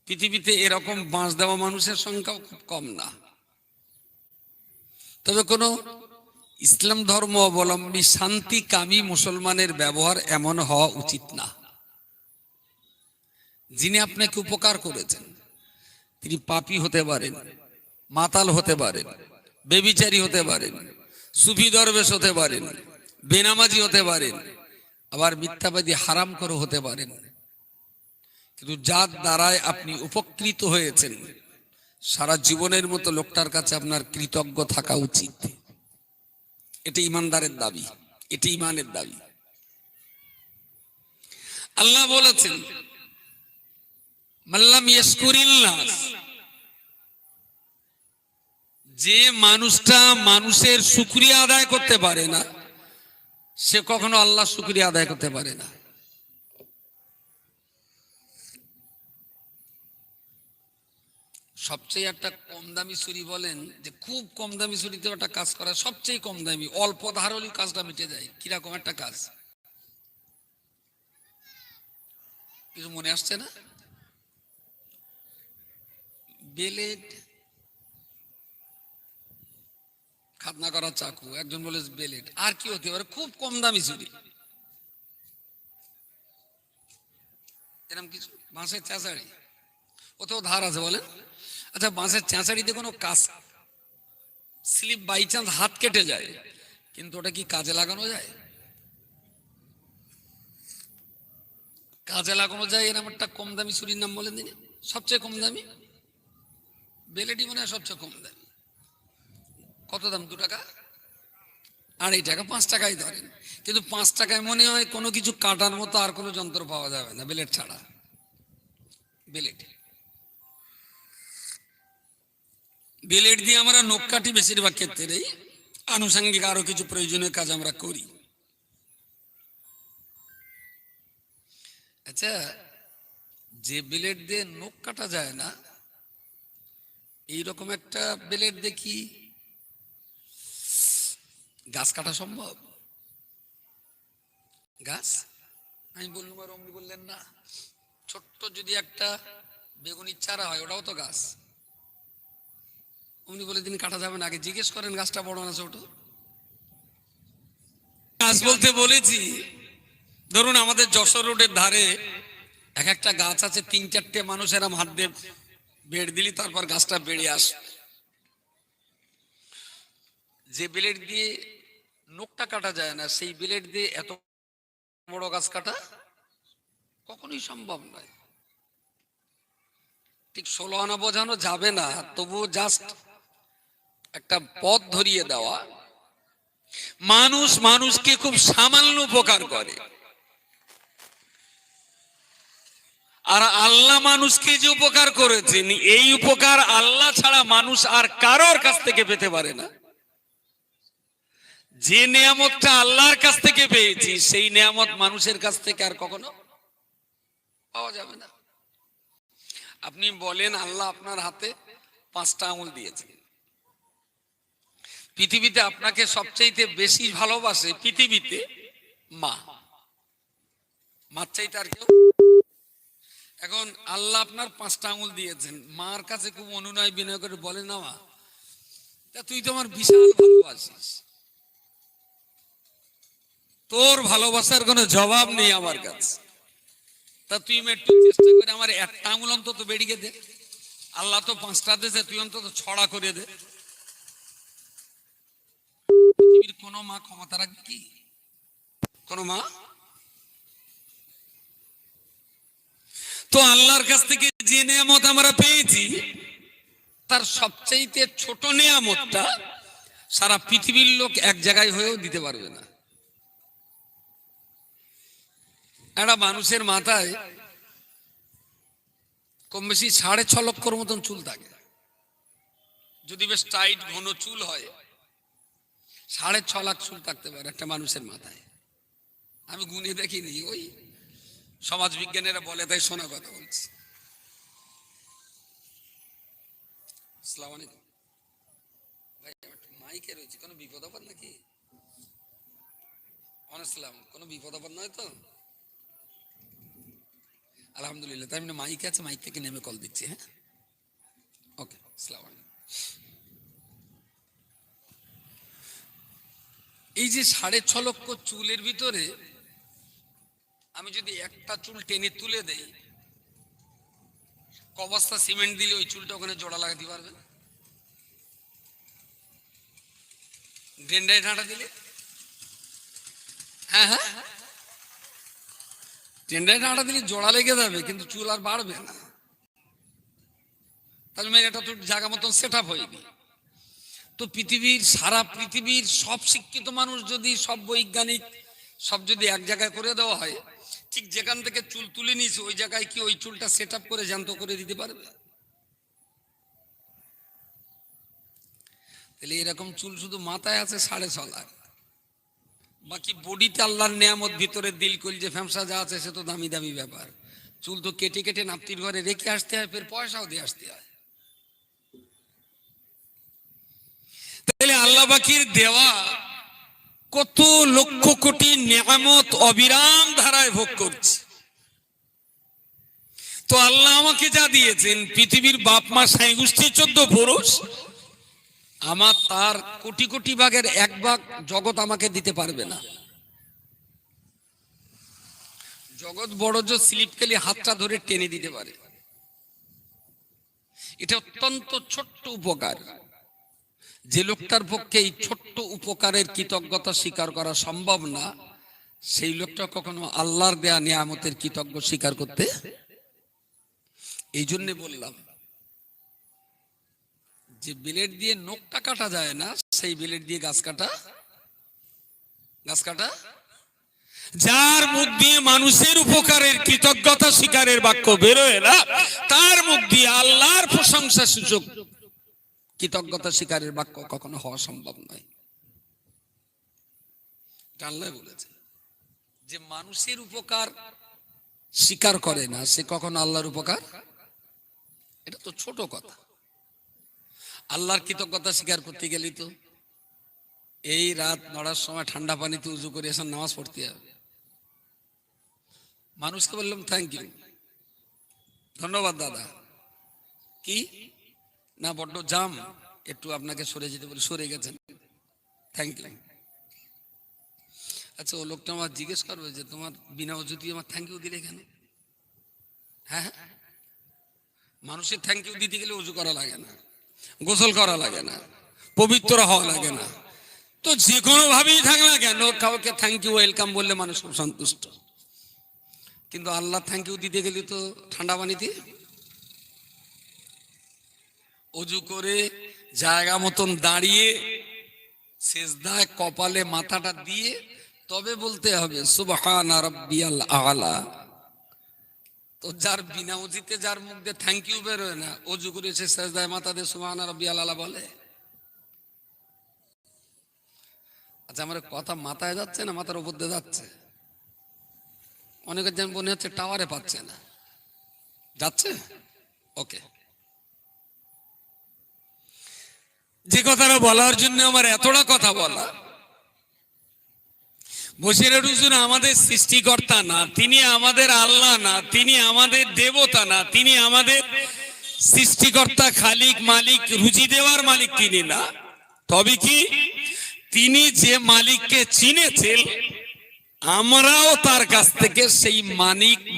পৃথিবীতে এরকম বাঁশ দেওয়া মানুষের সংখ্যাও খুব কম না। তবে কোনো ইসলাম ধর্ম অবলম্বী শান্তিকামী মুসলমানের ব্যবহার এমন হওয়া উচিত না। যিনি আপনাকে উপকার করেছেন তিনি পাপী হতে পারেন, মাতাল হতে পারেন, বেবিচারী হতে পারেন, সুফি দরবেশ হতে পারেন, বেনামাজি হতে পারেন, আবার মিথ্যাবাদী হারামখোর হতে পারেন। কিন্তু যার দ্বারায় আপনি উপকৃত হয়েছেন সারা জীবনের মতো লোকটার কাছে আপনার কৃতজ্ঞ থাকা উচিত। এটা ইমানদারের দাবি, এটা ইমানের দাবি। আল্লাহ বলেছেন মাল্লাম ইয়াশকুরিল্লাহ, যে মানুষটা মানুষের শুকরিয়া আদায় করতে পারে না সে কখনো আল্লাহ শুকরিয়া আদায় করতে পারে না। সবচেয়ে একটা কম দামি ছুরি বলেন যে খুব কম দামি ছুরিতে একটা কাজ করা সবচেয়ে কম দামি, অল্প ধার হলেই কাজটা মিটে যায়। কিরকম একটা কাজ কিছু মনে আসছে না? বেলেট, খাতনা করা চাকু, একজন বলে বেলেট, আর কি হতে পারে? খুব কম দামি ছুরি, এরকম কিছু। বাঁশের চেঁচাড়ি, ওতেও ধার আছে বলেন? আচ্ছা, বাঁশের চেঁচাড়িতে কোনো কাজ স্লিপ বাই চান্স হাত কেটে যায়, কিন্তু ওটা কি কাজে লাগানো যায়? কাজে লাগানো যায় এরকম একটা কম দামি ছুরির নাম বলেন দিন। সবচেয়ে কম দামি বেলেটই মনে হয় সবচেয়ে কম দামি। কত দাম? 2 টাকা, 2.5 টাকা, 5 টাকাই ধরেন। কিন্তু 5 টাকায় মনে হয় কোনো কিছু কাটার মতো আর কোনো যন্ত্র পাওয়া যাবে না বেলেট ছাড়া। বেলেট বেলেট দিয়ে আমরা নখ কাটি বেশিরভাগ ক্ষেত্রেই, আনুষঙ্গিক আরো কিছু প্রয়োজনীয় কাজ আমরা করি। আচ্ছা, যে বেলেট দিয়ে নখ কাটা যায় না এইরকম একটা বেলেট দেখি গাছ কাটা সম্ভব? গাছ আমি বললাম আর অমনি বললেন না। ছোট্ট যদি একটা বেগুনির চারা হয় ওটাও তো গাছ। অমনি বলে দিন কাটা যাবে না, আগে জিজ্ঞেস করেন গাছটা বড় না ছোট। গাছ বলতে বলেছি, ধরুন আমাদের যশোর রোডের ধারে এক একটা গাছ আছে, 3-4টে মানুষ এরম হাত দিয়ে বেড় দিলি তারপর গাছটা বেড়ে আসে। যে ব্লেড দিয়ে নখটা কাটা যায় না সেই ব্লেড দিয়ে এত বড় গাছ কাটা কখনোই সম্ভব নয়। ঠিক 16 আনা বোঝানো যাবে না, তবুও জাস্ট একটা পথ ধরিয়ে দেওয়া। মানুষ মানুষকে খুব সামান্য উপকার করে, আর আল্লাহ মানুষকে যে উপকার করেছেন এই উপকার আল্লাহ ছাড়া মানুষ আর কারোর কাছ থেকে পেতে পারে না। যে নিয়ামতটা আল্লাহর কাছ থেকে পেয়েছি সেই নিয়ামত মানুষের কাছ থেকে আর কখনো পাওয়া যাবে না। আপনি বলেন আল্লাহ আপনার হাতে 5টা আঙুল দিয়েছেন, পৃথিবীতে আপনাকে সবচেয়ে বেশি ভালোবাসে পৃথিবীতে মা, মার চাইতে আর কেউ। এখন আল্লাহ আপনার 5টা আঙুল দিয়েছেন, মার কাছে খুব অনুনয় বিনয় করে বলেন না মা, তা তুই তো আমার বিশাল ভালোবাসিস, তোর ভালোবাসার কোনো জবাব নেই আমার কাছে, তা তুই একটু চেষ্টা করে আমার একটা আঙুল অন্তত বেরিয়ে দে। আল্লাহ তো 5টা দিয়েছে, তুই অন্তত 6টা করে দে। পৃথিবীর কোন মা ক্ষমতা রাখবে কি? কোন মা? তো আল্লাহর কাছ থেকে যে নিয়ামত আমরা পেয়েছি তার সবচেয়ে ছোট নিয়ামতটা সারা পৃথিবীর লোক এক জায়গায় হয়েও দিতে পারবে না। একটা মানুষের মাথায় কম বেশি 6.5 লক্ষর মতন চুল থাকে, যদি বেশ টাইট ঘন চুল হয় 6.5 লাখ চুল থাকতে পারে একটা মানুষের মাথায়। আমি গুনে দেখিনি, ওই সমাজ বিজ্ঞানীরা বলে তাই শোনা কথা বলছি। আসসালামু আলাইকুম ভাই, মাইকে রয়েছে, কোনো বিপদ আপদ নাকি? আসসালাম, কোনো বিপদ আপদ নয় তো? আলহামদুলিল্লাহ। তাই মানে মাইক আছে, মাইক থেকে নেমে কল দিচ্ছি। হ্যাঁ, ওকে, আসসালামু আলাইকুম। এই যে 6.5 লক্ষ চুলের ভিতরে আমি যদি একটা চুল টেনে তুলে দেই, ক বস্তা সিমেন্ট দিলে ওই চুলটা ওখানে জোড়া লাগাতে পারবেন? ডেন্ডায় ঢাঁটা দিলে? হ্যাঁ হ্যাঁ, ডেন্ডায় ঢাঁটা দিলে জোড়া লেগে যাবে, কিন্তু চুল আর বাড়বে না। তাহলে মেয়ে এটা তো জায়গা মতন সেট আপ হয়নি। তো পৃথিবীর, সারা পৃথিবীর সব শিক্ষিত মানুষ যদি, সব বৈজ্ঞানিক সব যদি এক জায়গায় করে দেওয়া হয়, ঠিক যেখান থেকে চুল তুলে নিয়েছে ওই জায়গায় কি ওই চুলটা সেট আপ করে জ্যান্ত করে দিতে পারবে? তাহলে এরকম চুল শুধু মাথায় আছে 6.5 লাখ, বাকি বডিতে আল্লাহর নেয়ামত, ভিতরে দিল কলিজা ফ্যামসা যা আছে সে তো দামি দামি ব্যাপার। চুল তো কেটে কেটে নাপ্তির ঘরে রেখে আসতে হয়, ফের পয়সাও দিয়ে আসতে হয়। তাহলে আল্লাহ পাকের দেওয়া কত লক্ষ কোটি নেয়ামত অবিরাম ধারায় ভোগ করছে। তো আল্লাহ আমাকে যা দিয়েছেন, পৃথিবীর বাপ মা সাই গোষ্ঠী 14 পুরুষ, আমার তার কোটি কোটি ভাগের 1 ভাগ জগৎ আমাকে দিতে পারবে না। জগৎ বড় যে স্লিপ খেলে হাতটা ধরে টেনে দিতে পারে। এটা অত্যন্ত ছোট্ট উপকার। যে লোকটার পক্ষে এই ছোট্ট উপকারের কৃতজ্ঞতা স্বীকার করা সম্ভব না, সেই লোকটা কখনো আল্লাহর দেয়া নিয়ামতের কৃতজ্ঞ স্বীকার করতে। এই জন্য বললাম যে ব্লেড দিয়ে নখটা কাটা যায় না, সেই ব্লেড দিয়ে গাছ কাটা। যার মুখ দিয়ে মানুষের উপকারের কৃতজ্ঞতা স্বীকারের বাক্য বেরোয় না, তার মুখ দিয়ে আল্লাহর প্রশংসা সূচক কৃতজ্ঞতা স্বীকারের বাক্য কখনো হওয়া সম্ভব নয়। আল্লাহ বলেছে যে মানুষের উপকার স্বীকার করে না, সে কখনো আল্লাহর উপকার, এটা তো ছোট কথা। আল্লাহর কৃতজ্ঞতা স্বীকার করতে গেলে তো এই রাত 9টার সময় ঠান্ডা পানিতে উজু করে এসে নামাজ পড়তে হবে। মানুষকে বললাম থ্যাংক ইউ, ধন্যবাদ দাদা, কি না বড্ড জাম, একটু আপনাকে সরে যেতে বলে, সরে গেছেন, থ্যাংক ইউ। আচ্ছা, ও লোকটা আমার জিজ্ঞেস করবে যে তোমার বিনা অজুতি আমার থ্যাংক ইউ দিলে কেন? হ্যাঁ হ্যাঁ, মানুষের থ্যাংক ইউ দিতে গেলে উজু করা লাগে না, গোসল করা লাগে না, পবিত্র হওয়া লাগে না। তো যে কোনো ভাবেই থাক না কেন, কাউকে থ্যাংক ইউ ওয়েলকাম বললে মানুষ খুব সন্তুষ্ট। কিন্তু আল্লাহ থ্যাংক ইউ দিতে গেলে তো ঠান্ডা পানিতে অজু করে জায়গা মতন দাঁড়িয়ে সেজদায় কপালে মাথাটা দিয়ে তবে বলতে হবে সুবহান রাব্বিয়াল আলা। তো যার বিনা উজিতে, যার মুখ দিয়ে থ্যাংক ইউ বেরোয় না, অজু করে সে সেজদায় মাথা দিয়ে সুবহান রাব্বিয়াল আলা বলে? আচ্ছা, আমার কথা মাথায় যাচ্ছে না মাথার উপর দিয়ে যাচ্ছে? অনেকের যেন মনে হচ্ছে টাওয়ারে পাচ্ছে না, যাচ্ছে? ওকে, যে কথাটা বলার জন্য আমার এতটা কথা বলা, বশিরের হুজুর আমাদের সৃষ্টিকর্তা না, তিনি আমাদের আল্লাহ না, তিনি আমাদের দেবতা না, তিনি আমাদের সৃষ্টিকর্তা, খালিক, মালিক, রুজি দেওয়ার মালিক তিনি না। তবে কি তিনি যে মালিককে চিনেছেন, আমরাও তার কাছ থেকে সেই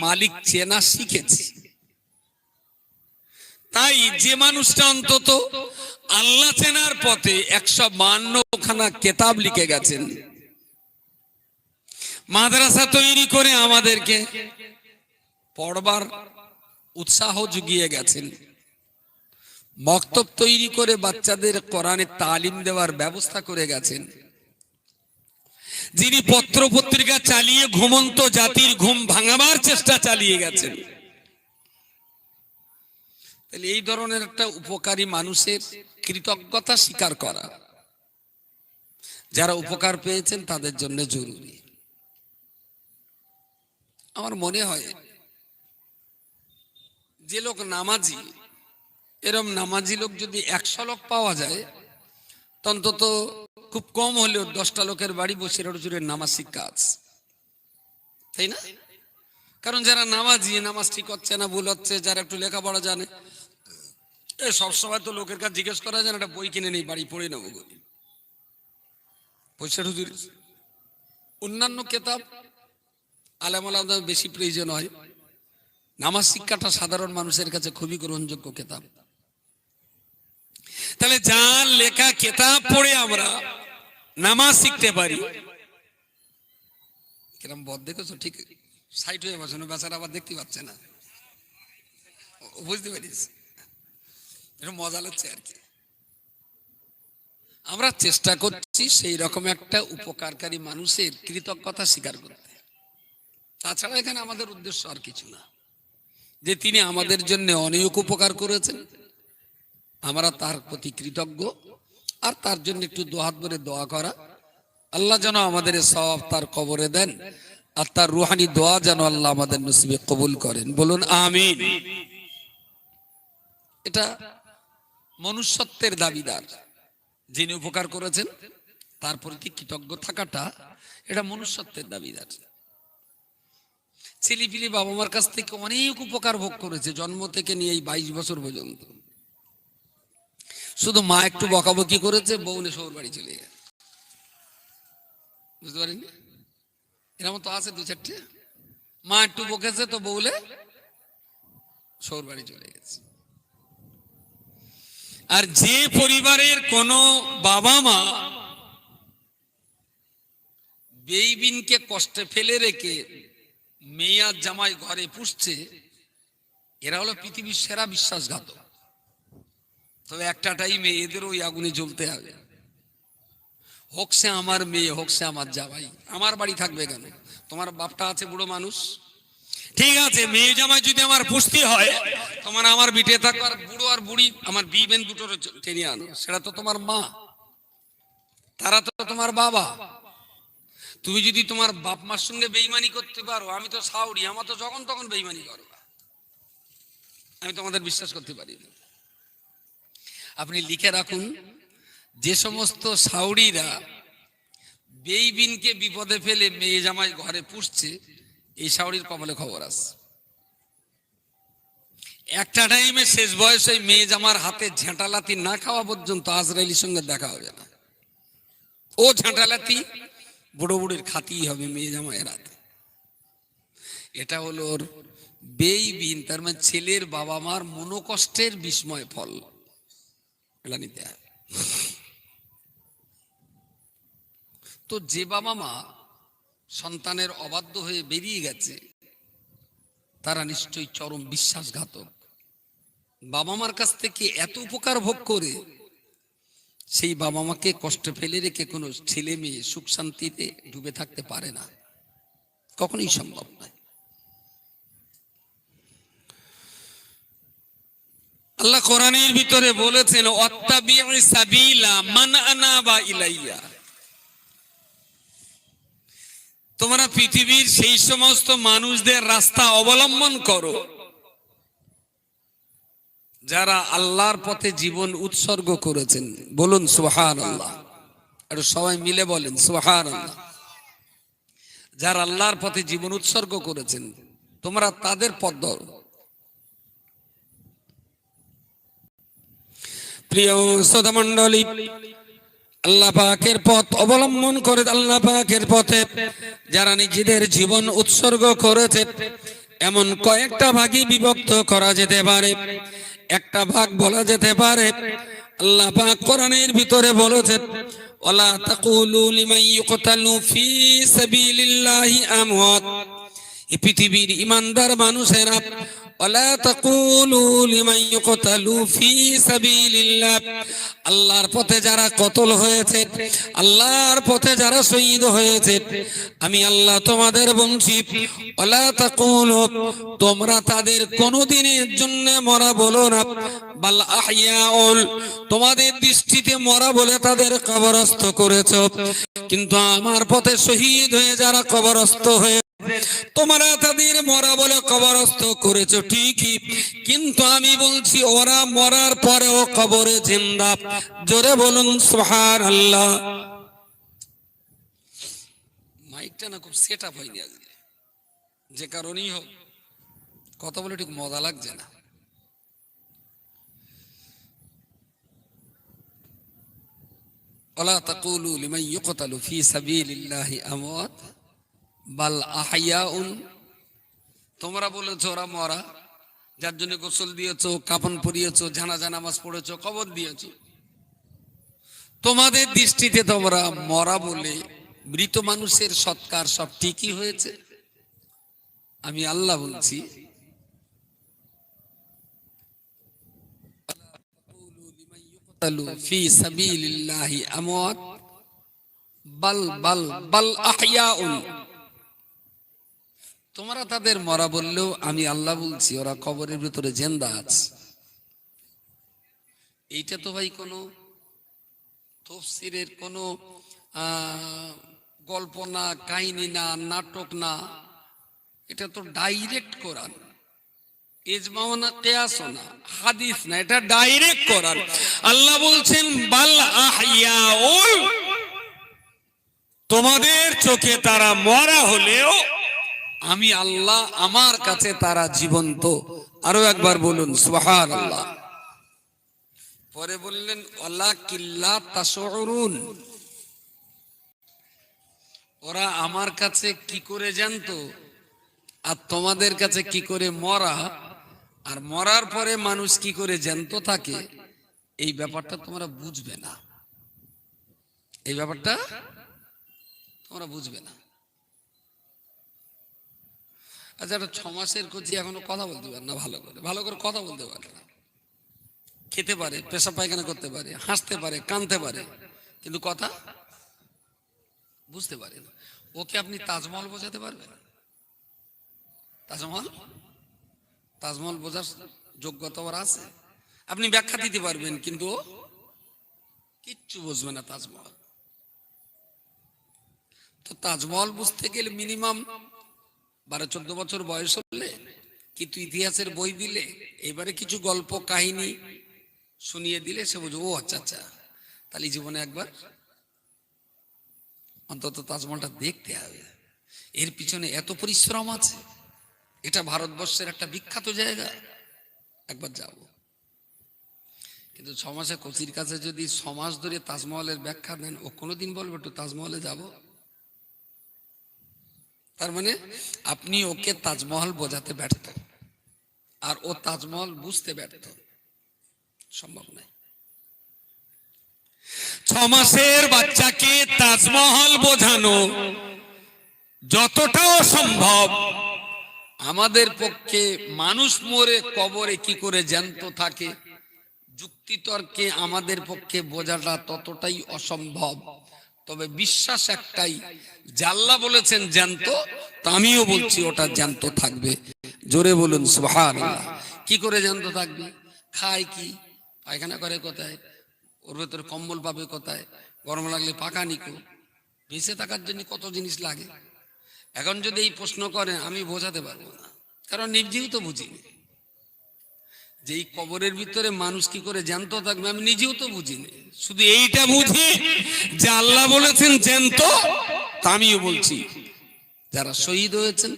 মালিক চেনা শিখেছি। তাই যে মানুষটা অন্তত আল্লাহ চেনার পথে 152খানা কেতাব লিখে গেছেন, মাদ্রাসা তৈরি করে আমাদেরকে পড়বার উৎসাহ জুগিয়ে গেছেন, মক্তব তৈরি করে বাচ্চাদের কোরআনের তালিম দেওয়ার ব্যবস্থা করে গেছেন, যিনি পত্র পত্রিকা চালিয়ে ঘুমন্ত জাতির ঘুম ভাঙাবার চেষ্টা চালিয়ে গেছেন, তাহলে এই ধরনের একটা উপকারী মানুষের কৃতজ্ঞতা স্বীকার করা যারা উপকার পেয়েছেন তাদের জন্য জরুরি। আমার মনে হয় যে লোক নামাজি, এরম নামাজি লোক যদি 100 লোক পাওয়া যায়, অন্তত খুব কম হলেও 10টা লোকের বাড়ি বসিরের হুজুরের নামাজ শিক্ষা আছে, তাই না? কারণ যারা নামাজি, নামাজ ঠিক হচ্ছে না, ভুল হচ্ছে, যারা একটু লেখাপড়া জানে, সবসময় তো লোকের কাছে জিজ্ঞেস করা যায় না, একটা বই কিনে নেই বাড়ি পড়ে নেবো, পয়সা হুজুর। অন্যান্য কেতাব আলেমালাদের বেশি প্রয়োজন হয়, নামাজ শিক্ষাটা সাধারণ মানুষের কাছে খুবই গ্রহণযোগ্য কেতাব। তাহলে যার লেখা কেতাব পড়ে আমরা নামাজ শিখতে পারি, কিরম বদ দেখেছো, ঠিক সাইড হয়ে বসে, বেচারা আবার দেখতে পাচ্ছে না, বুঝতে পারিস, এটা মজা লাগছে আর কি। আমরা চেষ্টা করছি সেই রকম একটা উপকারকারী মানুষের কৃতজ্ঞতা স্বীকার করতে। তাছাড়া এখানে আমাদের উদ্দেশ্য আর কিছু না, যে তিনি আমাদের জন্য অনেক উপকার করেছেন, আমরা তার প্রতি কৃতজ্ঞ, আর তার জন্য একটু দুহাত ভরে দোয়া করা, আল্লাহ যেন আমাদের সওয়াব তার কবরে দেন, আর তার রুহানি দোয়া যেন আল্লাহ আমাদের নসিবে কবুল করেন, বলুন আমিন। এটা মনুষ্যত্বের দাবিদার, যিনি উপকার করেছেন তার প্রতি কৃতজ্ঞ থাকাটা, এটা মনুষ্যত্বের দাবিদার। ছেলেপিলি বাবা মার কাছ থেকে অনেক উপকার ভোগ করেছে, জন্ম থেকে নিয়ে এই 22 বছর পর্যন্ত। শুধু মা একটু বকাবকি করেছে, বউনে শহর বাড়ি চলে গেছে, বুঝতে পারেননি? এরকম তো আছে দু চারটে, মা একটু বকেছে তো বউলে শহর বাড়ি চলে গেছে। আর যে পরিবারের কোন বাবা মা বেইবিনকে কষ্টে ফেলে রেখে মেয়ে আর জামাই ঘরে পুষছে, এরা হলো পৃথিবীর সেরা বিশ্বাসঘাতক। তবে একটা টাইমে এদের ওই আগুনে জ্বলতে হবে, হোক সে আমার মেয়ে, হোক সে আমার জামাই। আমার বাড়ি থাকবে কেন? তোমার বাপটা আছে বুড়ো মানুষ, ঠিক আছে, মেয়ে জামাই যদি আমার পুষতে হয়, তোমার আমার বিটে থাকো, আর বুড়ো আর বুড়ি আমার বিবেন দুটো টেনে আনো, সেটা তো তোমার মা, তারা তো তোমার বাবা। তুমি যদি তোমার বাপ মার সঙ্গে বেইমানি করতে পারো, আমি তো সাউরি, আমার তো যখন তখন বেইমানি করো, আমি তোমাদের বিশ্বাস করতে পারি না। আপনি লিখে রাখুন, যে সমস্ত সাউরিরা বেইবিনকে বিপদে ফেলে মেয়ে জামাই ঘরে পুষছে, এই সাউরির কপালে খবর আছে। একটা টাইমে শেষ বয়সে মেয়ে জামার হাতে ঝাঁটালাতি না খাওয়া পর্যন্ত আজরাইলির সঙ্গে দেখা হবে না। ও ঝাঁটালাতি বুড়ো বুড়ির খাতেই হবে মেয়ে জামাইয়ের হাতে। এটা হলো ওর বেইবিন, তার মানে ছেলের বাবা মার মনোকষ্টের বিস্ময় ফল, এটা নিতে হবে। তো যে বাবা মা সন্তানের অবাধ্য হয়ে বেরিয়ে গেছে, তারা নিশ্চয়ই চরম বিশ্বাসঘাতক। বাবা মার কাছ থেকে এত উপকার ভোগ করে সেই বাবা মাকে কষ্ট ফেলে রেখে কোনো ছেলে মেয়ে সুখ শান্তিতে ডুবে থাকতে পারে না, কখনোই সম্ভব নয়। আল্লাহ কোরআনের ভিতরে বলেছেন, ওয়াত্তাবিউ সাবিলা মান আনাবা ইলাইয়া, তোমরা পৃথিবীর সেই সমস্ত মানুষদের রাস্তা অবলম্বন করো যারা আল্লাহর পথে জীবন উৎসর্গ করেছেন, বলুন সুবহানাল্লাহ, একটু সবাই মিলে বলেন সুবহানাল্লাহ। যারা আল্লাহর পথে জীবন উৎসর্গ করেছেন, তোমরা তাদের পথ ধরো। প্রিয় শ্রোতা মণ্ডলী, আল্লাহ পাকের পথ অবলম্বন করে, আল্লাহ পাকের পথে যারা নিজেদের জীবন উৎসর্গ করেছে, এমন কয়েকটা ভাগে বিভক্ত করা যেতে পারে। একটা ভাগ বলা যেতে পারে, আল্লাহ পাক কোরআনের ভিতরে বলেছেন, ওয়ালা তাকুলু লিমান ইউকতালু ফি সাবিলিল্লাহি আমওয়াত। এই পৃথিবীর ইমানদার মানুষেরা, ওয়ালা তাকুলু লিমান ইউকতালু ফি সাবিলিল্লাহ, আল্লাহর পথে যারা কতল হয়েছে, আল্লাহর পথে যারা শহীদ হয়েছে, আমি আল্লাহ তোমাদের বলছি, ওয়ালা তাকুলু, তোমরা তাদের কোনদিনের জন্য মরা বলো না, বাল আহইয়াউন, তোমাদের দৃষ্টিতে মরা বলে তাদের কবরস্থ করেছো, কিন্তু আমার পথে শহীদ হয়ে যারা কবরস্থ হয়ে, তোমরা তাদের মরা বলে কবরস্থ করেছো ঠিকই, কিন্তু আমি বলছি ওরা মরার পরেও কবরে জিন্দা। জোরে বলুন সুবহানাল্লাহ। মাইকটা না খুব সেট আপ হয়নি আজকে, যে কারণেই হোক, কথা বলে ঠিক মজা লাগছে না। ওয়ালা তাকুলু লিমান ইউকতালু ফি সাবিলিল্লাহি আমওয়াত বাল আহইয়াউন। তোমরা বলেছো ওরা মরা, যার জন্য গোসল দিয়েছো, কাফন পরিয়েছো, জানাজা নামাজ পড়েছো, কবর দিয়েছো। তোমাদের দৃষ্টিতে তোমরা মরা বলে মৃত মানুষের সৎকার সব ঠিকই হয়েছে। আমি আল্লাহ বলছি ফি সাবিলিল্লাহি আমওয়াত বাল বাল বাল আহইয়াউন। তোমরা তাদের মরা বললেও আমি আল্লাহ বলছি ওরা কবরের ভিতরে জিন্দা আছে। এইটা তো ভাই কোনো তাফসীরের কোনো গল্প না, কাহিনী না, নাটক না, এটা তো ডাইরেক্ট কোরআন। ইজমাও না, কিয়াসও না, হাদিস না, এটা ডাইরেক্ট কোরআন। আল্লাহ বলছেন বাল আহইয়াউন, তোমাদের চোখে তারা মরা হলেও আমি আল্লাহ আমার কাছে তারা জীবন্ত। আরো একবার বলুন সুবহানাল্লাহ। পরে বললেন ওয়ালাকিন লা তাশউরুন, ওরা আমার কাছে কি করে জানতো আর তোমাদের কাছে কি করে মরা, আর মরার পরে মানুষ কি করে জ্যান্ত থাকে, এই ব্যাপারটা তোমরা বুঝবে না। এই ব্যাপারটা তোমরা বুঝবে না। আচ্ছা, একটা 6 মাসের কচি এখনো কথা বলতে পারে না, ভালো করে কথা বলতে পারে না, খেতে পারে, পেশাব পায়খানা করতে পারে, হাসতে পারে, কাঁদতে পারে, কিন্তু কথা বুঝতে পারে না। ওকে আপনি তাজমহল বোঝাতে পারবেন? তাজমহল বোঝার যোগ্যতা ওর আছে? আপনি ব্যাখ্যা দিতে পারবেন, কিন্তু ও কিচ্ছু বুঝবে না তাজমহল। তো তাজমহল বুঝতে গেলে মিনিমাম 12-14 বছর বয়স হলে, কিন্তু ইতিহাসের বই দিলে, এবারে কিছু গল্প কাহিনী শুনিয়ে দিলে সে বুঝবে, ও আচ্ছা আচ্ছা, তাহলে জীবনে একবার অন্তত তাজমহলটা দেখতে হবে। এর পিছনে এত পরিশ্রম আছে, এটা ভারতবর্ষের একটা বিখ্যাত জায়গা, একবার যাব। কিন্তু 6 মাসে কচির কাছে যদি 6 মাস ধরে তাজমহলের ব্যাখ্যা দেন, ও কোনোদিন বলবে একটু তাজমহলে যাব? তার মানে আপনি ওকে তাজমহল বোঝাতে ব্যর্থ, আর ও তাজমহল বুঝতে ব্যর্থ। সম্ভব নয়। 6 মাসের বাচ্চাকে তাজমহল বোঝানো যতটাও সম্ভব, আমাদের পক্ষে মানুষ মরে কবরে কি করে জ্যান্ত থাকে যুক্তিতর্কে আমাদের পক্ষে বোঝাটা ততটাই অসম্ভব। তবে বিশ্বাস একটাই, আল্লাহ বলেছেন জ্যান্ত, তো আমিও বলছি ওটা জ্যান্ত থাকবে। জোরে বলুন সুবহানাল্লাহ। কি করে জ্যান্ত থাকবে? খায় কি, পায়খানা করে কোথায়, ওর ভেতরে কম্বল পাবে কোথায়, গরম লাগলে পাকা নিকো, বেঁচে থাকার জন্য কত জিনিস লাগে। এখন যদি এই প্রশ্ন করেন, আমি বোঝাতে পারবো না, কারণ নিজেও তো বুঝিনি যে এই কবরের ভিতরে মানুষ কি করে জ্যান্ত থাকবে, আমি নিজেও তো বুঝিনি। শুধু এইটা বুঝি যে আল্লাহ বলেছেন জ্যান্ত, তা আমিও বলছি যারা শহীদ হয়েছেন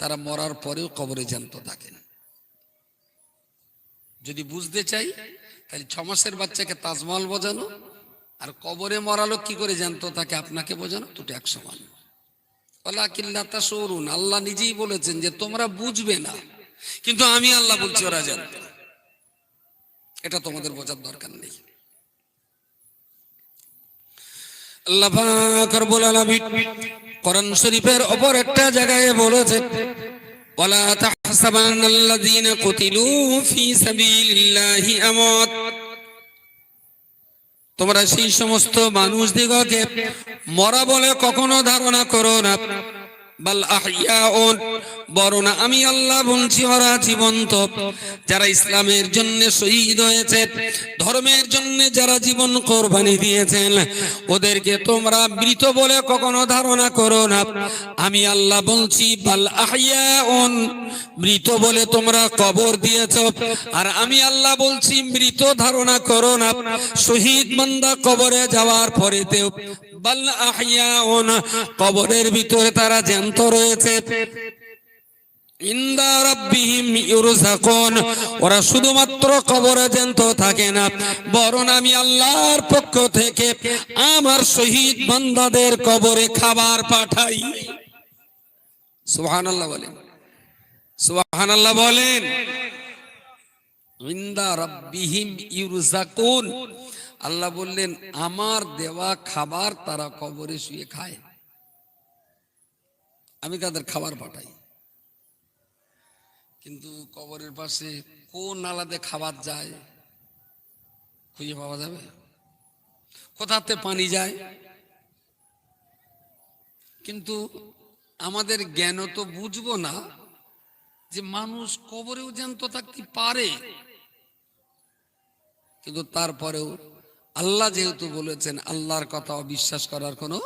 তারা মরার পরেও কবরে জ্যান্ত থাকেন। যদি বুঝতে চাই, তাহলে 6 মাসের বাচ্চাকে তাজমহল বোঝানো আর কবরে মরা লোক কি করে জ্যান্ত থাকে আপনাকে বোঝানো, দুটো এক সমান। ওয়ালাকিন লা তাশউরুন, আল্লাহ নিজেই বলেছেন যে তোমরা বুঝবে না, কিন্তু আমি আল্লাহ বলছি ওরা জানতো। এটা তোমাদের বোঝার দরকার নেই। আল্লাহ পাক রব্বুল আলামিন কোরআন শরীফের অপর একটা জায়গায় বলেছেন, ওয়ালা তাহসাবানাল্লাযীনা কুতিলু ফি সাবিলিল্লাহি আমওয়াত, তোমরা সেই সমস্ত মানুষদিগকে মরা বলে কখনো ধারণা করো না, বাল আহইয়াউন, বরং আমি আল্লাহ বলছি ওরা জীবন্ত। যারা ইসলামের জন্য শহীদ হয়েছে, ধর্মের জন্য যারা জীবন কোরবানি দিয়েছেন, ওদেরকে তোমরা মৃত বলে কখনো ধারণা করো না। আমি আল্লাহ বলছি বাল আহইয়াউন, মৃত বলে তোমরা কবর দিয়েছো। আর আমি আল্লাহ বলছি মৃত ধারণা করো না। শহীদ বান্দা কবরে যাওয়ার পরেতেও বাল আহইয়াউন, কবরের ভিতরে তারা জ্যান্ত রয়েছে। ইনদা রাব্বিহিম ইউরযাকুন, ওরা শুধুমাত্র কবরে জ্যান্ত থাকে না, বরং আমি আল্লাহর পক্ষ থেকে আমার শহীদ বান্দাদের কবরে খাবার পাঠাই। সুবহানাল্লাহ বলেন, সুবহানাল্লাহ বলেন। ইনদা রাব্বিহিম ইউরযাকুন, আল্লাহ বললেন আমার দেওয়া খাবার তারা কবরে শুয়ে খায়, আমি তাদের খাবার পাঠাই। কিন্তু কবরের পাশে কোন নালাতে খাবার যায় খুঁজে পাওয়া যাবে? কোথাতে পানি যায়? কিন্তু আমাদের জ্ঞান তো বুঝবো না যে মানুষ কবরেও জ্যান্ত থাকতে পারে, কিন্তু তারপরেও আল্লাহ যেহেতু বলেছেন, আল্লাহর কথা অবিশ্বাস করার কোনো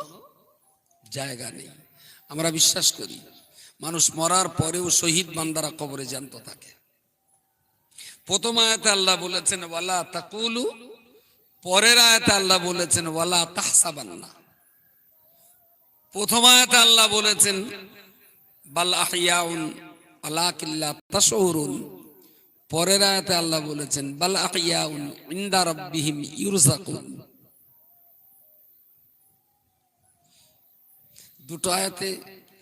জায়গা নেই। আমরা বিশ্বাস করি মানুষ মরার পরেও শহীদ বান্দারা কবরে জ্যান্ত থাকে। প্রথম আয়াতে আল্লাহ বলেছেন ওয়ালা তাকুলু, পরের আয়াতে আল্লাহ বলেছেন ওয়ালা তাহসাবান্না। প্রথম আয়াতে আল্লাহ বলেছেন বাল আহইয়াউন ওয়ালাকিন লা তাশউরুন, পরের আয়াতে আল্লাহ বলেছেন বাল আহইয়াউন ইনদা রাব্বিহিম ইউরযাকুন। দুটো আয়াতে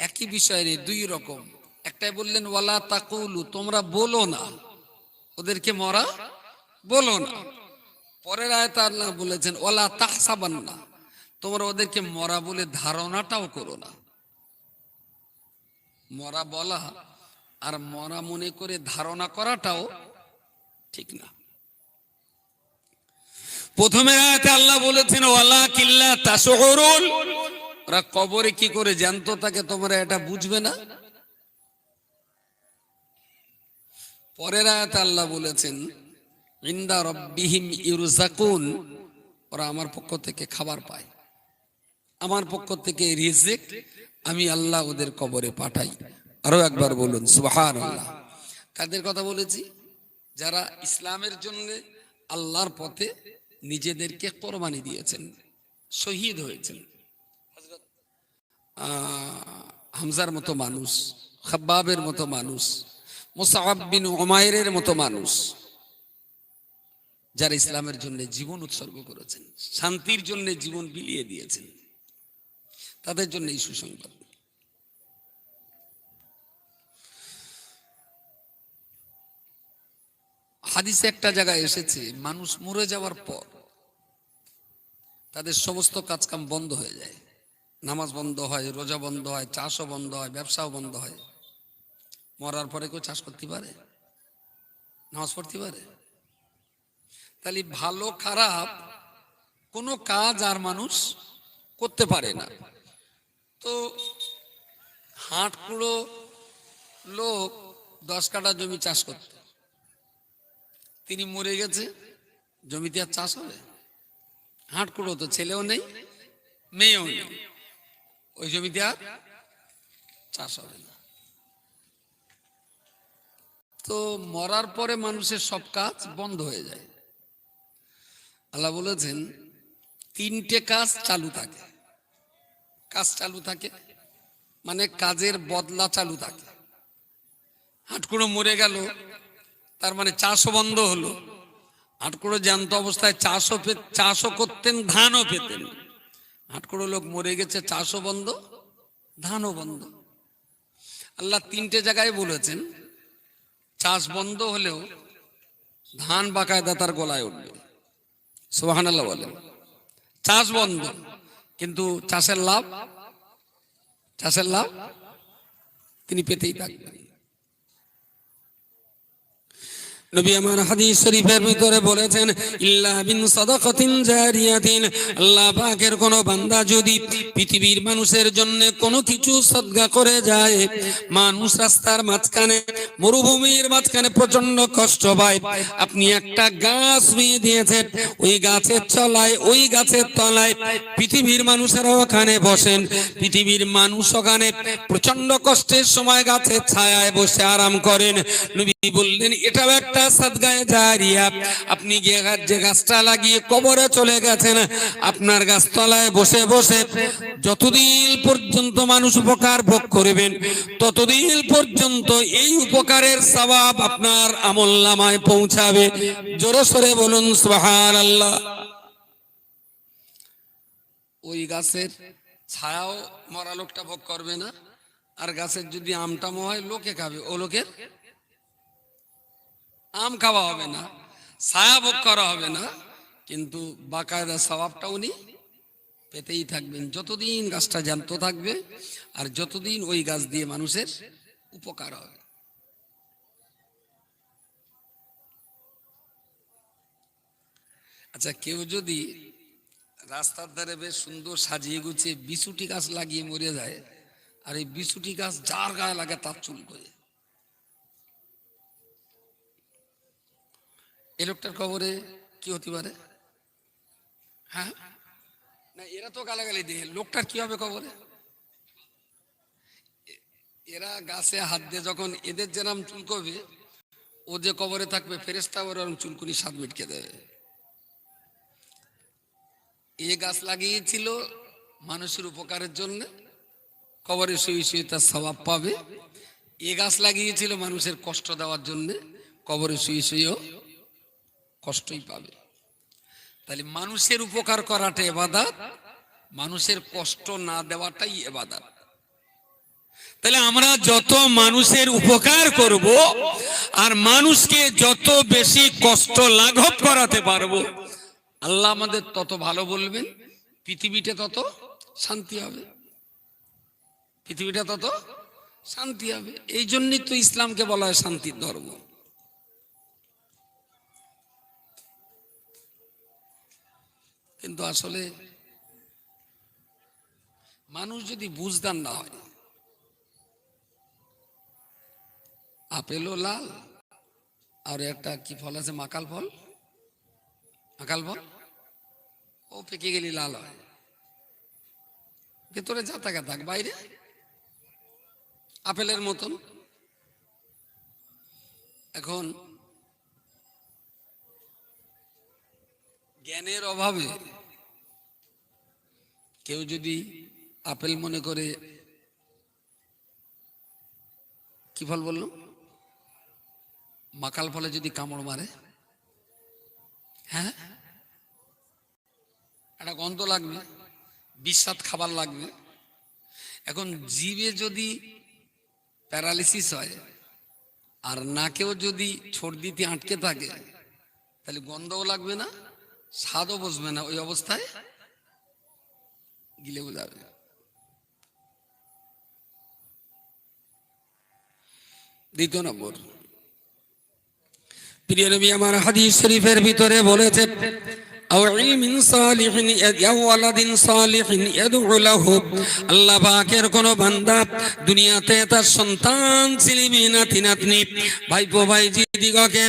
একই বিষয় নেই, দুই রকম। একটাই বললেন ওয়ালা তাকুলু, তোমরা বলো না, ওদেরকে মরা বলো না। পরের আয়াতে আল্লাহ বলেছেন ওয়ালা তাহসাবান্না, তোমরা ওদেরকে মরা বলে ধারণাটাও করো না। মরা বলা আর মরা মনে করে ধারণা করাটাও ঠিক না। প্রথমে আয়াতে আল্লাহ বলেছেন ওয়ালাকিন লা তাশউরুন, ওরা কবরে কি করে জ্যান্ত থাকে তোমরা এটা বুঝবে না। পরের আয়াতে আল্লাহ বলেছেন ইনদা রাব্বিহিম ইউরযাকুন, ওরা আমার পক্ষ থেকে খাবার পায়, আমার পক্ষ থেকে রিজিক আমি আল্লাহ ওদের কবরে পাঠাই। আরো একবার বলুন সুবহানাল্লাহ। কাদের কথা বলেছি? যারা ইসলামের জন্য আল্লাহর পথে নিজেদেরকে কোরবানি দিয়েছেন, শহীদ হয়েছেন। হামজার মতো মানুষ, খাব্বাবের মতো মানুষ, মুসআব বিন উমাইরের মতো মানুষ, যারা ইসলামের জন্য জীবন উৎসর্গ করেছেন, শান্তির জন্য জীবন বিলিয়ে দিয়েছেন, তাদের জন্য এই সুসংবাদ। হাদিসে একটা জায়গায় এসেছে মানুষ মরে যাওয়ার পর তাদের সমস্ত কাজকাম বন্ধ হয়ে যায়, নামাজ বন্ধ হয়, রোজা বন্ধ হয়, চাষও বন্ধ হয়, ব্যবসাও বন্ধ হয়। মরার পরে কেউ চাষ করতে পারে? নামাজ পড়তে পারে? তাহলে ভালো খারাপ কোনো কাজ আর মানুষ করতে পারে না। তো হাটকুড়ো লোক 10 কাঠা জমি চাষ করত, তিনি মরে গেছে, জমিতে আর চাষ হবে? হাটকুড়ো তো ছেলেও নেই মেয়েও নেই, ওই জমিতে আর চাষ হবে না। তো মরার পরে মানুষের সব কাজ বন্ধ হয়ে যায়। আল্লাহ বলেছেন 3টে কাজ চালু থাকে। কাজ চালু থাকে মানে কাজের বদলা চালু থাকে। হাটকুড়ো মরে গেল, তার মানে চাষও বন্ধ হলো। হাটকুড়ো জ্যান্ত অবস্থায় চাষও করতেন, ধানও পেতেন। হাটকুড়ো লোক মরে গেছে, চাষও বন্ধ, ধানও বন্ধ। আল্লাহ 3টে জায়গায় বলেছেন চাষ বন্ধ হলেও ধান বাকায়দা তার গলায় উঠবে। সুবহানাল্লাহ বলেন। চাষ বন্ধ কিন্তু চাষের লাভ তিনি পেতেই থাকবেন। নবী আমার হাদিস শরীফের ভিতরে বলেছেন ইল্লা বিন সাদাকাতিন জারিয়াতিন, আল্লাহ পাকের কোন বান্দা যদি পৃথিবীর মানুষের জন্য কোনো কিছু সদকা করে যায়, মানুষ রাস্তার মাঝখানে, মরুভূমির মাঝখানে প্রচন্ড কষ্ট পায়, আপনি একটা গাছ রুইয়ে দিয়েছেন, ওই গাছের তলায়, ওই গাছের তলায় পৃথিবীর মানুষেরা ওখানে বসেন, পৃথিবীর মানুষ ওখানে প্রচন্ড কষ্টের সময় গাছের ছায়ায় বসে আরাম করেন। নবী বললেন এটাও একটা একটা সাদগায়ে জারিয়া। আপনি যে গাছটা লাগিয়ে কবরে চলে গেছেন, আপনার গাছতলায় বসে বসে যতদিন পর্যন্ত মানুষ উপকার ভোগ করবেন, ততদিন পর্যন্ত এই উপকারের সওয়াব আপনার আমলনামায় পৌঁছাবে। জোরে সোরে বলুন সুবহানাল্লাহ। ওই গাছের ছায়াও মরা লোকটা ভোগ করবে না, আর গাছের যদি আমটাম হয় লোকে খাবে, ও লোকের আম খাওয়া হবে না, ছায়া ভোগ করা হবে না, কিন্তু বাকায়দা সওয়াবটা উনি পেতেই থাকবেন যতদিন গাছটা জ্যান্ত থাকবে, আর যতদিন ওই গাছ দিয়ে মানুষের উপকার হবে। আচ্ছা, কেউ যদি রাস্তার ধারে বেশ সুন্দর সাজিয়ে গুছিয়ে বিছুটি গাছ লাগিয়ে মরে যায়, আর এই বিছুটি গাছ যার গায়ে লাগে তার চুল করে, এই লোকটার খবরে কি হতে পারে? হ্যাঁ না, এরা তো গালাগালি দিয়ে, লোকটার কি হবে খবরে? এরা গাছে হাত দিয়ে যখন এদের যেরকম চুল করবে, ও যে কবরে থাকবে ফেরেশতা ওরকম চুলকুনি স্বাদ মিটকে দেবে। এ গাছ লাগিয়েছিল মানুষের উপকারের জন্য, কবরে শুয়ে শুয়ে তার সওয়াব পাবে। এ গাছ লাগিয়েছিল মানুষের কষ্ট দেওয়ার জন্য, কবরে শুয়ে শুয়েও কষ্টই পাবে। তাহলে মানুষের উপকার করাটা ইবাদত, মানুষের কষ্ট না দেওয়াটাই ইবাদত। তাহলে আমরা যত মানুষের উপকার করব, আর মানুষকে যত বেশি কষ্ট লাঘব করাতে পারবো, আল্লাহ আমাদের তত ভালো বলবেন, পৃথিবীটা তত শান্তি হবে, পৃথিবীটা তত শান্তি হবে। এই জন্যই তো ইসলামকে বলা হয় শান্তির ধর্ম। কিন্তু আসলে মানুষ যদি বুঝদার না হয়, আপেলও লাল, আর একটা কি ফল আছে মাকাল ফল, মাকাল ফল, ও পেকে গেলে লাল হয়, ভেতরে জাতা থাক, বাইরে আপেলের মতন। এখন জ্ঞানের অভাবে কেউ যদি আপেল মনে করে, কি ফল বললো, মাকাল ফলে যদি কামড় মারে, হ্যাঁ একটা গন্ধ লাগবে, বিস্বাদ খাবার লাগবে। এখন জিভে যদি প্যারালিসিস হয়, আর নাকেও যদি সর্দিতে আটকে থাকে, তাহলে গন্ধও লাগবে না, স্বাদও বসবে না, ওই অবস্থায় গিলে যাবে। দ্বিতীয় নম্বর, প্রিয় নবী আমার হাদিস শরীফের ভিতরে বলেছে, আল্লাহ পাকের কোন বান্দা দুনিয়াতে তার সন্তান ছেলে নাতি নাতনি ভাইপো ভাইজি দিগকে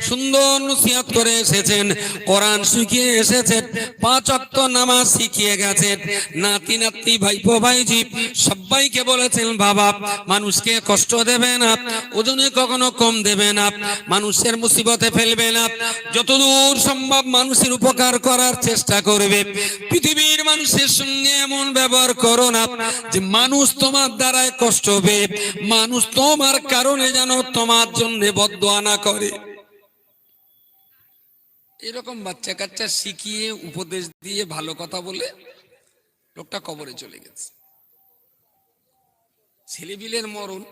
সুন্দর নসিহত করে এসেছেন, কোরআন শিখিয়ে এসেছেন, 5 ওয়াক্ত নামাজ শিখিয়ে গেছেন, নাতি নাতনি ভাইপো ভাইজি সবাইকে বলেছেন, বাবা মানুষকে কষ্ট দেবে না, ওজনে কখনো কম দেবে না, মানুষের মুসিবতে ফেলবে না, যতদূর সম্ভব মানুষের উপকার করার চেষ্টা করবে। পৃথিবীর মানুষের সঙ্গে এমন ব্যবহার করো না যে মানুষ তোমার দ্বারায় কষ্ট পেয়ে, মানুষ তোমার কারণে যেন তোমার জন্য বদদোয়া না করে। এরকম বাচ্চা কাচ্চা শিখিয়ে উপদেশ দিয়ে ভালো কথা বলে লোকটা কবরে চলে গেছে। ছেলেবিলের মরণ,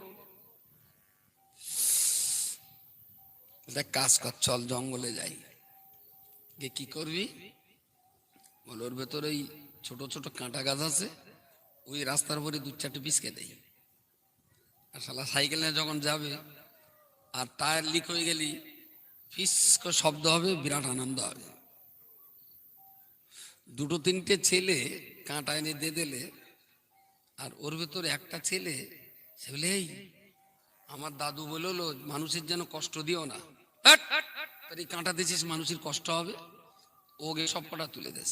কাজ কর, চল জঙ্গলে যাই, কি করবি বল, ওর ভেতরে ওই ছোট ছোট কাঁটা গাছ আছে, ওই রাস্তার উপরে 2-4টে পিসকে দেয়, আর শালা সাইকেল নিয়ে যখন যাবে আর টায়ার লিক হয়ে গেলি ফিস করে শব্দ হবে, বিরাট আনন্দ হবে। 2-3টে ছেলে কাঁটা এনে দিয়ে দিলে, আর ওর ভেতরে একটা ছেলে সে বলে, এই আমার দাদু বললো মানুষের যেন কষ্ট দিও না, এই কাঁটা দিয়েছিস মানুষের কষ্ট হবে, ওকে সব কটা তুলে দেস।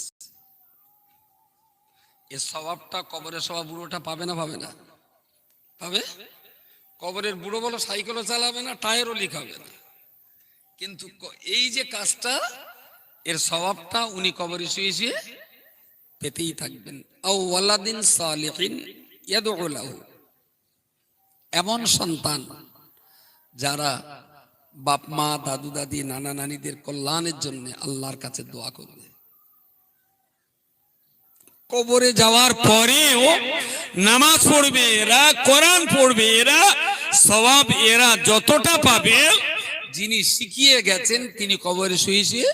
এর স্বভাবটা কবরের স্বভাব বুড়োটা পাবে না, পাবে না? পাবে। কবরের বুড়ো বলো সাইকেলও চালাবে না, টায়ারও লিক হবে না, কিন্তু এই যে কাজটা, এর স্বভাবটা উনি কবরে শুয়ে শুয়ে পেতেই থাকবেন। আও ওয়ালাদিন সালিহিন ইয়াদউ লাহু, এমন সন্তান যারা বাপ মা দাদু দাদি নানা নানিদের কল্যাণের জন্য আল্লাহর কাছে দোয়া করবে। কবরে যাওয়ার পরেও নামাজ পড়বে এরা, কোরআন পড়বে এরা, সওয়াব এরা যতটা পাবে যিনি শিখিয়ে গেছেন তিনি কবরে শুয়ে শুয়ে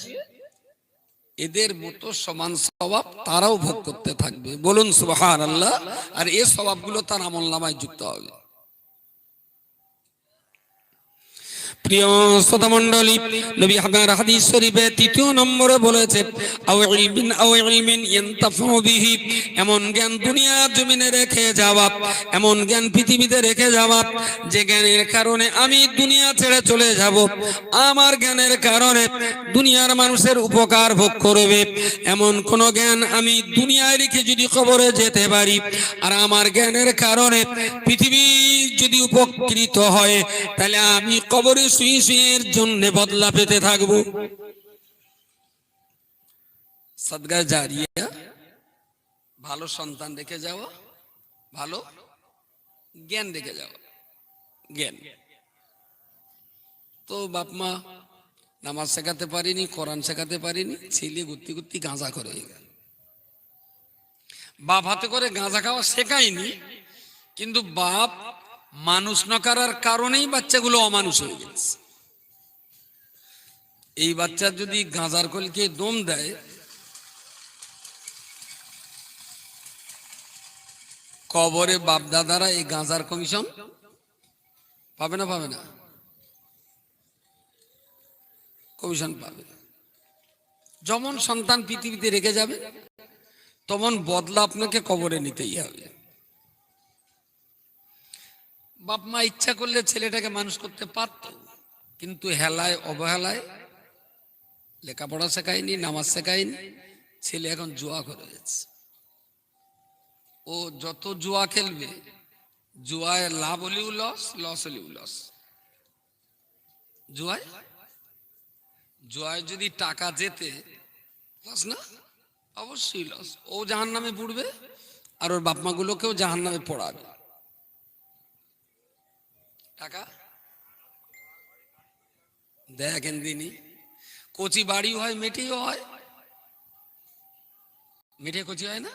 এদের মতো সমান সওয়াব তারাও ভোগ করতে থাকবে। বলুন সুবহানাল্লাহ। আর এই সওয়াবগুলো তার আমলনামায় যুক্ত হবে। প্রিয় শ্রোতা মণ্ডলী, নবী আপনার হাদিস শরীফে ৩য় নম্বরে বলেছে আও ইলমিন ইয়ানতাফু বিহি, এমন জ্ঞান দুনিয়ার জমিনে রেখে যাওয়া, এমন জ্ঞান পৃথিবীতে রেখে যাওয়া যে জ্ঞানের কারণে আমি দুনিয়া ছেড়ে চলে যাব, আমার জ্ঞানের কারণে দুনিয়ার মানুষের উপকার ভোগ করবে, এমন কোন জ্ঞান আমি দুনিয়ায় রেখে যদি কবরে যেতে পারি আর আমার জ্ঞানের কারণে পৃথিবী যদি উপকৃত হয়, তাহলে আমি কবরে শুয়ে শুয়ে এর জন্য বদলা পেতে থাকবো। সাদকা জারিয়া, ভালো সন্তান রেখে যাওয়া, ভালো জ্ঞান রেখে যাওয়া। জ্ঞান তো বাপ মা নামাজ শেখাতে পারিনি, কোরআন শেখাতে পারিনি, ছেলে গুত্তি গুত্তি গাঁজা করে হয়ে গেল। বাপ হাতে করে গাঁজা খাওয়া শেখায়নি, কিন্তু বাপ মানুষ না করার কারণেই বাচ্চাগুলো অমানুষ হয়ে গেছে। এই বাচ্চা যদি গাঁজার কলকে দম দেয়, কবরে বাপ দাদারা এই গাঁজার কমিশন পাবে না? পাবে না? কমিশন পাবে। যেমন সন্তান পৃথিবীতে রেখে যাবে, তেমন বদলা আপনাকে কবরে নিতেই হবে। বাপ মা ইচ্ছা করলে ছেলেটাকে মানুষ করতে পারত, কিন্তু হেলায় অবহেলায় লেখাপড়া শেখায়নি, নামাজ শেখায়নি, ছেলে এখন জুয়া করে যাচ্ছে। ও যত জুয়া খেলবে, জুয়ায় লাভ হলেও লস, লস হলেও লস। জুয়ায় যদি টাকা যেতে, লস না? অবশ্যই লস। ও জাহান্নামে পড়বে আর ওর বাপ মা গুলোকেও জাহান্নামে পড়াবে। টাকা দেখেন দিনই কচি বাড়িও হয়, মেটেও হয়। মেটে কচি হয় না?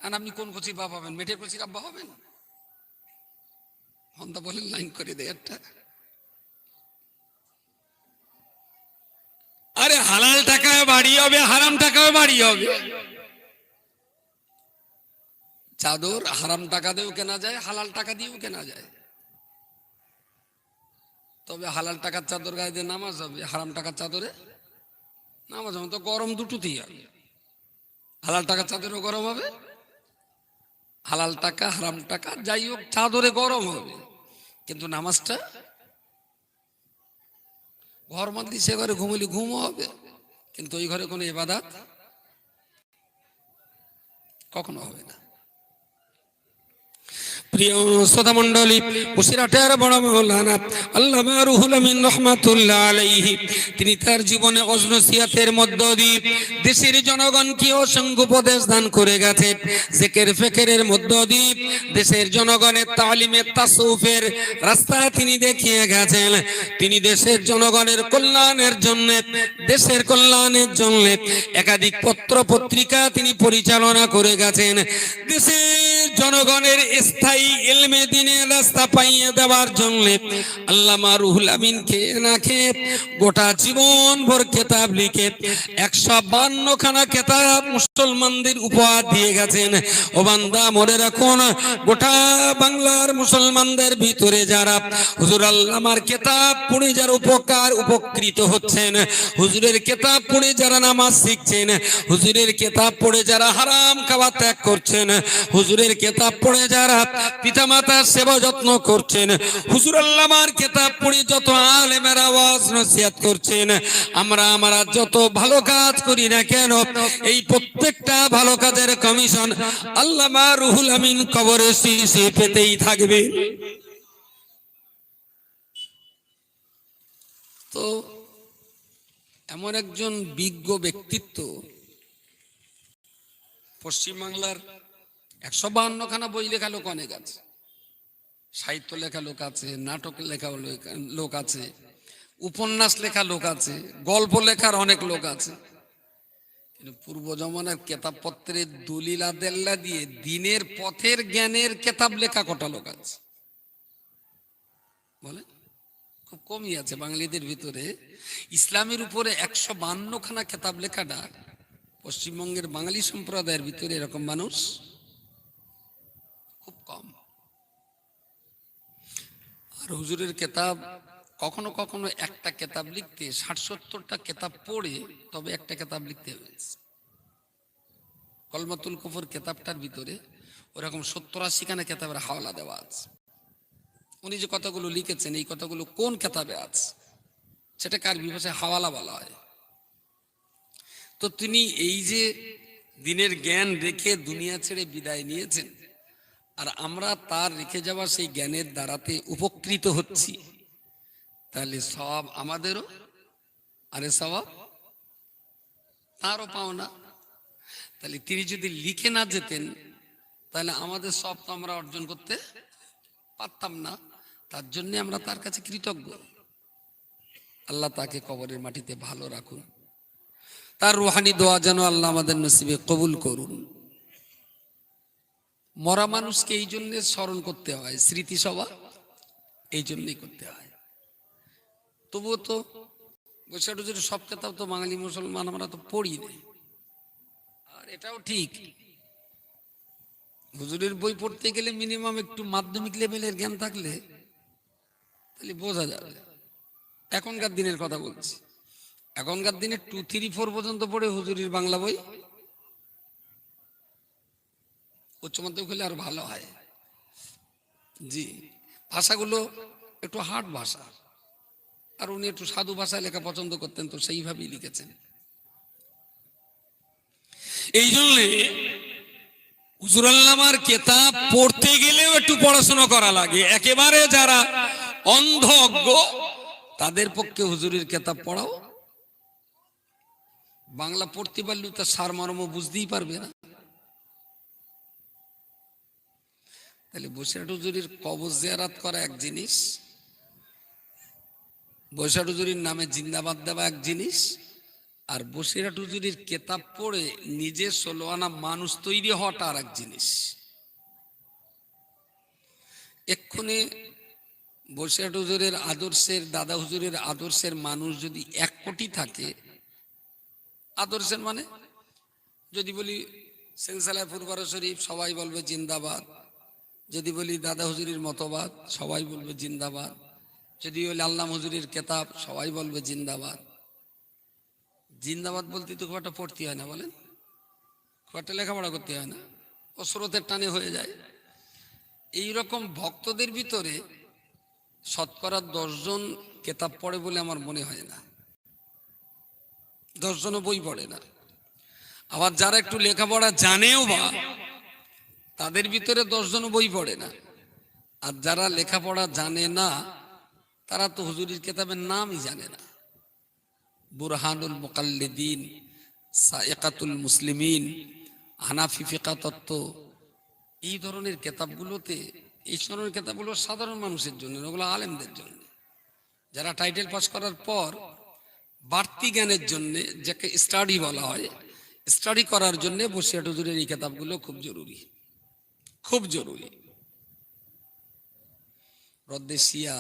আর আপনি কোন কচি বাপ হবেন? মেটে কচির আব্বা হবেন? হন্তা বলেন, লাইন করে দেয় একটা। আরে হালাল টাকায় বাড়ি হবে, হারাম টাকায় বাড়ি হবে। চাদর হারাম টাকা দিয়েও কেনা যায়, হালাল টাকা দিয়েও কেনা যায়। তবে হালাল টাকার চাদর গায়ে দিয়ে নামাজ হবে, হারাম টাকার চাদরে নামাজ হবে তো গরম দুটোতেই হবে। হালাল টাকার চাদরেও গরম হবে, হালাল টাকা হারাম টাকা যাই হোক চাদরে গরম হবে, কিন্তু নামাজটা ঘর মধ্যে সে ঘরে ঘুমলি ঘুমও হবে, কিন্তু ওই ঘরে কোনো ইবাদত কখনো হবে না। প্রিয় শ্রোতা মণ্ডলী, বসিরহাটের বড় মাওলানা আল্লামা রুহুল আমিন রাহমাতুল্লাহ আলাইহি, তিনি তার জীবনে ওয়াজ-নসিহতের মধ্য দিয়ে দেশের জনগণকে অসংখ্য উপদেশ দান করে গেছেন। জিকির ফিকিরের মধ্য দিয়ে দেশের জনগণের তালিমে তাসাউফের রাস্তা তিনি দেখিয়ে গেছেন। তিনি দেশের জনগণের কল্যাণের জন্য, দেশের কল্যাণের জন্য একাধিক পত্র পত্রিকা তিনি পরিচালনা করে গেছেন। দেশের জনগণের স্থায়ী ইলমে দ্বীনের রাস্তা পাইয়ে দেওয়ার জন্য আল্লামা রুহুল আমিনকে নাকে গোটা জীবন ভর কিতাব লিখে 152 খানা কিতাব মুসলমানদের উপহার দিয়ে গেছেন। ও বান্দা মনে রাখুন, গোটা বাংলার মুসলমানদের ভিতরে যারা হুজুর আল্লামার কিতাব পড়ে যারা উপকৃত হচ্ছেন, হুজুরের কিতাব পড়ে যারা নামাজ শিখছেন, হুজুরের কিতাব পড়ে যারা হারাম খাওয়া ত্যাগ করছেন, হুজুরের কিতাব পড়ে যারা পিতামাতার সেবা যত্ন করছেন, হুজুর আল্লামার কিতাব পড়ে যত আলেমেরা ওয়াজ নসিহত করছেন, আমরা যত ভালো কাজ করি না কেন, এই প্রত্যেকটা ভালো কাজের কমিশন আল্লামা রুহুল আমিন কবরে শুয়ে পেতেই থাকবে। তো এমন একজন বিজ্ঞ ব্যক্তিত্ব, পশ্চিমবাংলার 152খানা বই লেখা লোক অনেক আছে, সাহিত্য লেখা লোক আছে, নাটক লেখা লোক আছে, উপন্যাস লেখা লোক আছে, গল্প লেখার অনেক লোক আছে। কিন্তু পূর্ব জমানার কেতাবপত্রের দলিল আদেল্লা দিয়ে দিনের পথের জ্ঞানের কেতাব লেখা কটা লোক আছে বলে? খুব কমই আছে বাঙালিদের ভিতরে। ইসলামের উপরে 152খানা কেতাব লেখাটা পশ্চিমবঙ্গের বাঙালি সম্প্রদায়ের ভিতরে এরকম মানুষ খুব কম। আর হুজুরের কেতাব কখনো কখনো একটা কেতাব লিখতে 60-70টা কেতাব পড়ে তবে একটা কেতাব লিখতে হয়েছে। কলমাতুল কুফর কেতাবটার ভিতরে ওরকম 70-80খানা কেতাবের হাওলা দেওয়া আছে। উনি যে কথাগুলো লিখেছেন এই কথাগুলো কোন কেতাবে আছে সেটাকে আরবি ভাষায় হাওয়ালা বলা হয়। তো তিনি এই যে দিনের জ্ঞান রেখে দুনিয়া ছেড়ে বিদায় নিয়েছেন, আর আমরা তার রেখে যাওয়া সেই জ্ঞানের দ্বারাতে উপকৃত হচ্ছি, তাহলে সব আমাদেরও, আরে সওয়াব তারও পাওনা। তাহলে তিনি যদি লিখে না যেতেন তাহলে আমাদের সব তো আমরা অর্জন করতে পারতাম না। তার জন্য আমরা তার কাছে কৃতজ্ঞ। আল্লাহ তাকে কবরের মাটিতে ভালো রাখুন, তার রুহানি দোয়া যেন আল্লাহ আমাদের নসিবে কবুল করুন। মরা মানুষকে এই জন্য স্মরণ করতে হয়, স্মৃতিসভা এই জন্যই করতে হয়। তবুও তো বৈশাখ সব কেতাব তো বাঙালি মুসলমান আমরা তো পড়ি না। আর এটাও ঠিক, হুজুরের বই পড়তে গেলে মিনিমাম একটু মাধ্যমিক লেভেলের জ্ঞান থাকলে তাহলে বোঝা যাবে। এখনকার দিনের কথা বলছি, এখনকার দিনে 2, 3, 4 পর্যন্ত পড়ে হুজুরের বাংলা বই, উচ্চ মাধ্যমিক হলে আরো ভালো হয়। জি, ভাষাগুলো একটু হার্ড ভাষা, আর উনি একটু সাধু ভাষায় লেখা পছন্দ করতেন, তো সেইভাবেই লিখেছেন। এই জন্য হুজুর আল্লামার কেতাব পড়তে গেলেও একটু পড়াশোনা করা লাগে। একেবারে যারা অন্ধ অজ্ঞ তাদের পক্ষে হুজুরের কেতাব পড়াও, বাংলা পড়তে পারলেও তার সারমর্ম বুঝতেই পারবে না। তাহলে বসিরহাট হুজুরের কবর জিয়ারত করা এক জিনিস, বসিরহাট হুজুরের নামে জিন্দাবাদ দেওয়া এক জিনিস, আর বসিরহাট হুজুরের কেতাব পড়ে নিজে 16 আনা মানুষ তৈরি হওয়াটা আর এক জিনিস। এক্ষুনি বসিরহাট হুজুরের আদর্শের, দাদা হুজুরের আদর্শের মানুষ যদি 1 কোটি থাকে, আদর্শের মানে যদি বলি সিলসিলায়ে ফুরফুরা শরীফ সবাই বলবে জিন্দাবাদ, যদি বলি দাদা হুজুরের মতবাদ সবাই বলবে জিন্দাবাদ, যদি বলি আল্লামা হুজুরের কেতাব সবাই বলবে জিন্দাবাদ। জিন্দাবাদ বলতে তো খুব একটা পড়তে হয় না, বলেন, খুব একটা লেখাপড়া করতে হয় না, ও স্রোতের টানে হয়ে যায়। এইরকম ভক্তদের ভিতরে 10 জন কেতাব পড়ে বলে আমার মনে হয় না, 10 জনও বই পড়ে না। আবার যারা একটু লেখাপড়া জানেও বা তাদের ভিতরে 10 জনও বই পড়ে না। আর যারা লেখাপড়া জানে না তারা তো হুজুরের কেতাবের নামই জানে না। বুরহানুল মুকাল্লিদিন, সায়েকাতুল মুসলিমিন, হানাফি ফিকা তত্ত্ব, এই ধরনের কেতাবগুলোতে, এই ধরনের কেতাবগুলো সাধারণ মানুষের জন্য, ওগুলো আলেমদের জন্য, যারা টাইটেল পাস করার পর বাড়তি জ্ঞানের জন্য, যাকে স্টাডি বলা হয়, স্টাডি করার জন্য বসিরহাট হুজুরের এই কেতাবগুলো খুব জরুরি, খুব জরুরি। রদ্দে শিয়া,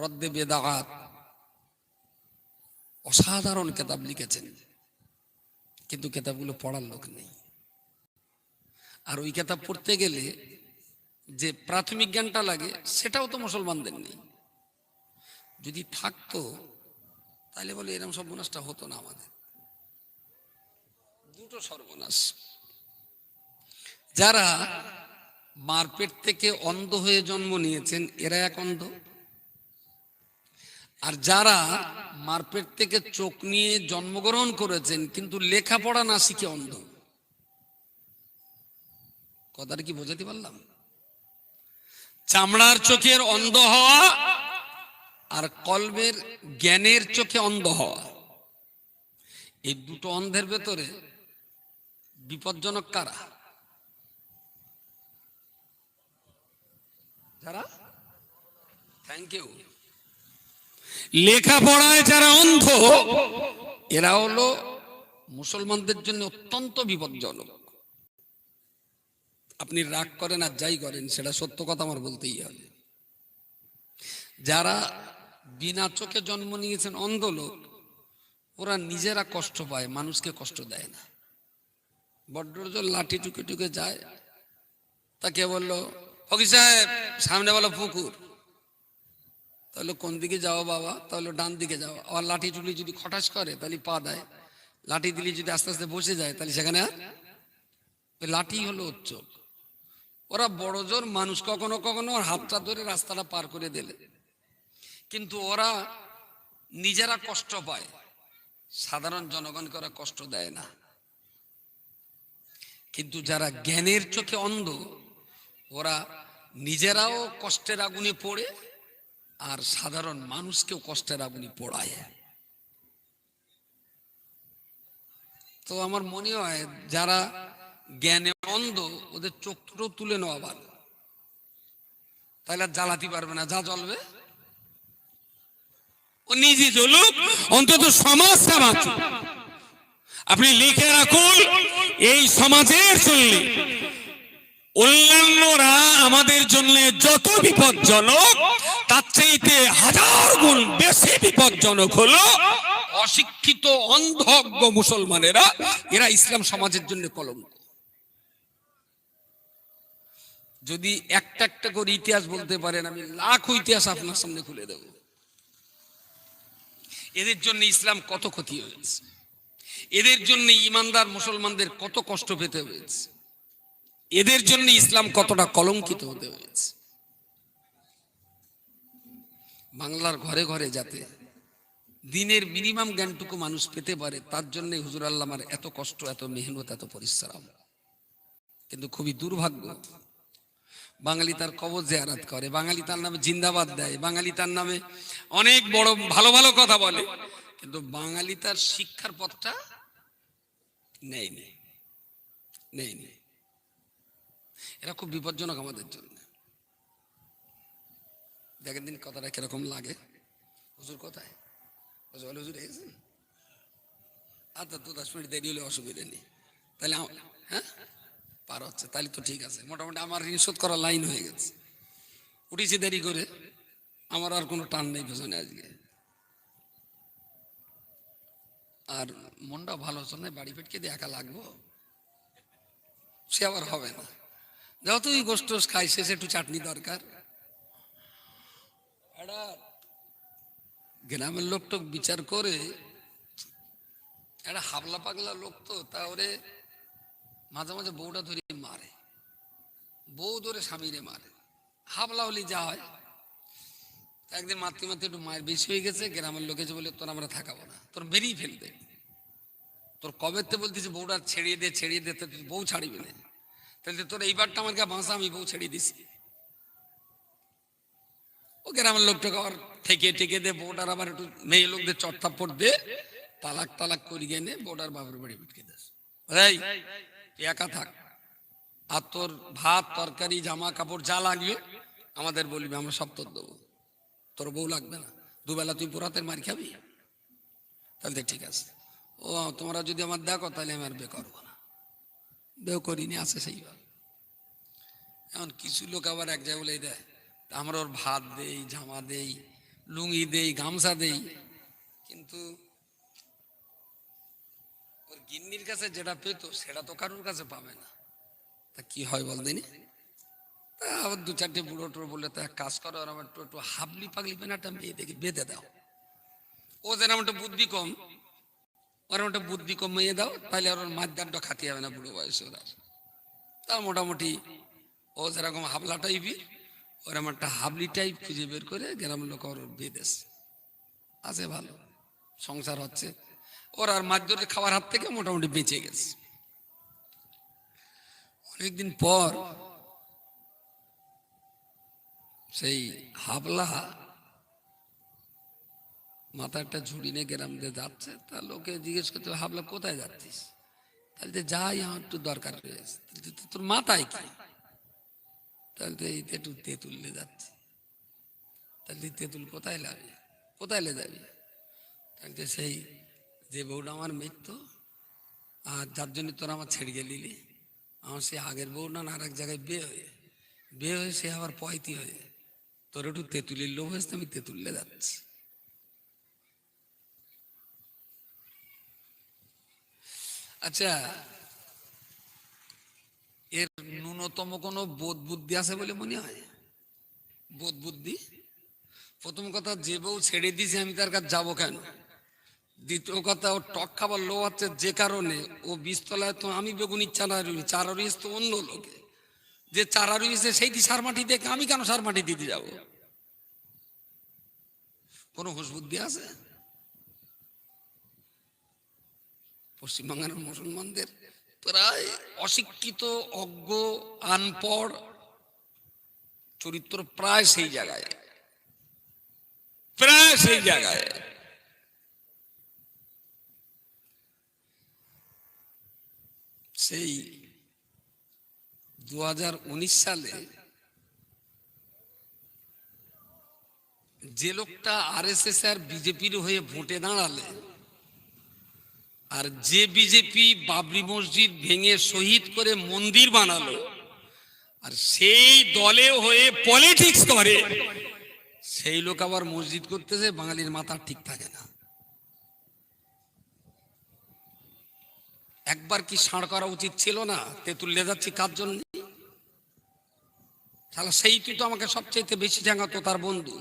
রদ্দে বেদাত, অসাধারণ কেতাব লিখেছেন, কিন্তু কেতাবগুলো পড়ার লোক নেই। আর ওই কেতাব পড়তে গেলে যে প্রাথমিক জ্ঞানটা লাগে সেটাও তো মুসলমানদের নেই। যদি থাকতো তাহলে বলে এরকম সর্বনাশটা হতো না আমাদের। দুটো সর্বনাশ, যারা মারপেট থেকে অন্ধ হয়ে জন্ম নিয়েছেন এরা এক অন্ধ, আর যারা মারপেট থেকে চোখ নিয়ে জন্মগ্রহণ করেছেন কিন্তু লেখাপড়া না শিখে অন্ধ। কথাটা কি বোঝাতে পারলাম? চামড়ার চোখের অন্ধ হওয়া আর কলবের জ্ঞানের চোখে অন্ধ হওয়া, এই দুটো অন্ধের ভেতরে বিপজ্জনক কারা? যারা থ্যাংক ইউ লেখাপড়ায় যারা অন্ধ, এরা হলো মুসলমানদের জন্য অত্যন্ত বিপজ্জনক। আপনি রাগ করেন আর যাই করেন, সেটা সত্য কথা আমার বলতেই হবে। যারা বিনা চোখে জন্ম নিয়েছেন অন্ধ লোক, ওরা নিজেরা কষ্ট পায়, মানুষকে কষ্ট দেয় না। বড্ড জোর লাঠি টুকে টুকে যায়, তাকে বললো ফকির সাহেব সামনে বলো পুকুর, তাহলে কোন দিকে যাও বাবা? তাহলে ডান দিকে যাও। আর লাঠি টুকলি যদি খটাস করে তাহলে পা দেয়, লাঠি দিলে যদি আস্তে আস্তে বসে যায় তাহলে সেখানে ওই লাঠি হলো ওর চোখ। ওরা বড় জোর মানুষ কখনো কখনো হাতটা ধরে রাস্তাটা পার করে দিলে, কিন্তু ওরা নিজেরা কষ্ট পায়, সাধারণ জনগণকে ওরা কষ্ট দেয় না। কিন্তু যারা জ্ঞানের চোখে অন্ধ, ওরা নিজেরাও কষ্টের আগুনে পড়ে আর সাধারণ মানুষকেও কষ্টের আগুনে পোড়ায়। তো আমার মনে হয় যারা জ্ঞানে অন্ধ, ওদের চোখটাও তুলে নেওয়া ভালো, তাহলে আর জ্বালাতে পারবে না, যা জ্বলবে ও নিজে জ্বলুক, অন্তত সমাজটা বাঁচুক। আপনি লিখে রাখুন, এই সমাজের জন্য অন্যান্যরা আমাদের জন্য যত বিপজ্জনক, তার চাইতে হাজার গুণ বেশি বিপজ্জনক হলো অশিক্ষিত অন্ধজ্ঞ মুসলমানেরা। এরা ইসলাম সমাজের জন্য কলঙ্ক। যদি একটা একটা করে ইতিহাস বলতে পারেন, আমি লাখো ইতিহাস আপনার সামনে খুলে দেব। এদের জন্য ইসলাম কত ক্ষতি হয়েছে, এদের জন্য ইমানদার মুসলমানদের কত কষ্ট পেতে হয়েছে, এদের জন্য ইসলাম কতটা কলঙ্কিত হতে হয়েছে। বাংলার ঘরে ঘরে যাতে দিনের মিনিমাম জ্ঞানটুকু মানুষ পেতে পারে, তার জন্য হুজুর আল্লামার এত কষ্ট, এত মেহনত, এত পরিশ্রম। কিন্তু খুবই দুর্ভাগ্য, বাঙালি তার কবর জিয়ারত করে, বাঙালি তার নামে জিন্দাবাদ দেয়, বাঙালি তার নামে অনেক বড় ভালো ভালো কথা বলে, কিন্তু বাঙালি তার শিক্ষার পথটা নেয়নি নেয়নি। এরা খুব বিপজ্জনক আমাদের জন্য। দেখেন দিন কথাটা কিরকম লাগে। হুজুর কোথায়? হুজুর এসেছেন? আচ্ছা, 10 মিনিট দেরি হলে অসুবিধা নেই। তাহলে হ্যাঁ পার হচ্ছে, তাহলে তো ঠিক আছে। মোটামুটি আমার ঋণ শোধ করা লাইন হয়ে গেছে। উঠেছি দেরি করে, আমার আর কোনো টান নেই পেছনে আজকে। আর মনটা ভালো হচ্ছে না, বাড়ি পেটকে দিয়ে একা লাগবো, সে আবার হবে না। যতই গোষ্ঠ খাই, শেষে একটু চাটনি দরকার। একটা গ্রামের লোকটা বিচার করে, একটা হাবলা পাগলা লোক, তো তা ওরে মাঝে মাঝে বউটা ধরে মারে, বউ ধরে স্বামীরে মারে। হাবলা হলি যা হয়। একদিন মারতে মারতে একটু মায়ের বেশি হয়ে গেছে, গ্রামের লোক এসে বলে তোর আমরা থাকাবো না, তোর বেরিয়ে ফেলবে, তোর কবেতে বলতেছি বউটা ছেড়িয়ে দে ছেড়িয়ে দে, তুই বউ ছাড়িবি না, তাহলে তোর এইবারটা আমার কাছে বাঁচা, আমি বউ ছেড়ে দিছি। ও গ্রামের লোকটাকে আবার ঠেকে ঠেকে দে, বউটার আবার একটু মেয়ে লোকদের চটথাপ্পড় দে, তালাক তালাক করিয়ে নে, বউটার বাপের বাড়ি পিটকে দেস। এই তুই একা থাক, আর তোর ভাত তরকারি জামা কাপড় যা লাগবে আমাদের বলবি, আমরা সব তোর দেবো, তোর বউ লাগবে না, দুবেলা তুই পোড়াতের মার খাবি, তাহলে ঠিক আছে। ও তোমরা যদি আমার দেখো তাহলে আমি আর বে করবো না, বেও করিনি, আছে সেইভাবে। এখন কিছু লোক আবার এক জায়গায় বলে দেয়, আমরা ওর ভাত দেই, জামা দেই, লুঙ্গি দেই, গামছা দেই, কিন্তু ওর গিন্নির কাছে যেটা পেত সেটা তো কারোর কাছে পাবে না। তা কি হয় বল দিনি? আবার দু চারটে বুড়ো টুড়ো বললে, তো এক কাজ করো, আর আমার একটু একটু হাবলি পাগলি পেনাটা মেয়ে দেখি বেঁধে দাও, ও যেন আমার বুদ্ধি কম, ওর একটা বুদ্ধি কম মেয়ে দাও, তাহলে আর ওর মারদারটা খাতে হবে না বুড়ো বয়সে ওরা। তা মোটামুটি ও যেরকম হাবলা টাইপই, ওরকম একটা হাবলি টাইপ খুঁজে বের করে গ্রামের লোক ওর বেঁধেস আছে, ভালো সংসার হচ্ছে ওর, আর মারধরে খাওয়ার হাত থেকে মোটামুটি বেঁচে গেছে। অনেকদিন পর সেই হাবলা মাথা একটা ঝুড়ি নিয়ে গ্রাম দিয়ে যাচ্ছে, তা লোকে জিজ্ঞেস করতে, ভাবলাম কোথায় যাচ্ছিস? তাহলে যে যাই, আমার একটু দরকার রয়েছে। তোর মাথায় কি? তাহলে এই একটু তেঁতুলে যাচ্ছি। তাহলে তেঁতুল কোথায় লাগে, কোথায় লে যাবি? তাহলে সেই যে বউটা আমার মৃত্যু, আর যার জন্য তোরা আমার ছেড়ে গেলিলি, আমার সে আগের বউ না আর এক জায়গায় বিয়ে হয়ে সে আবার পয়তি হয়ে, তোর একটু তেঁতুলির লোভ হয়েছে, আমি তেঁতুললে যাচ্ছি। আচ্ছা, এর ন্যূনতম কোনো বোধ বুদ্ধি আছে বলে মনে হয়? বোধ বুদ্ধি? প্রথম কথা, যে বউ ছেড়ে দিয়েছে আমি তার কাছে যাবো কেন? দ্বিতীয় কথা, ও টক খাবার লো হচ্ছে যে কারণে, ও বীজতলায় তো আমি বেগুনির চারা রুই, চারা রুইছে তো অন্য লোকে, যে চারা রুইছে সেইটি সার মাটি দেখে আমি কেন সার মাটি দিতে যাবো? কোনো হুঁশ বুদ্ধি আছে? পশ্চিমবাংলার মুসলমানদের প্রায় অশিক্ষিত, অজ্ঞ, আনপড় চরিত্র প্রায় সেই জায়গায়, প্রায় সেই জায়গায়। সেই 2019 সালে যে লোকটা আরএসএস আর বিজেপির হয়ে ভোটে দাঁড়ালে, আর যে বিজেপি বাবরি মসজিদ ভেঙে শহীদ করে মন্দির বানালো, আর সেই দলে হয়ে পলিটিক্স করে, সেই লোক আবার মসজিদ করতেছে, বাঙালির মাথা ঠিক থাকে না। একবার কি ষাঁড় করা উচিত ছিল না? তেঁতুলে যাচ্ছি কার জন্য? তাহলে সেই তুই তো আমাকে সবচেয়ে বেশি জাঙাতো তার বন্ধু।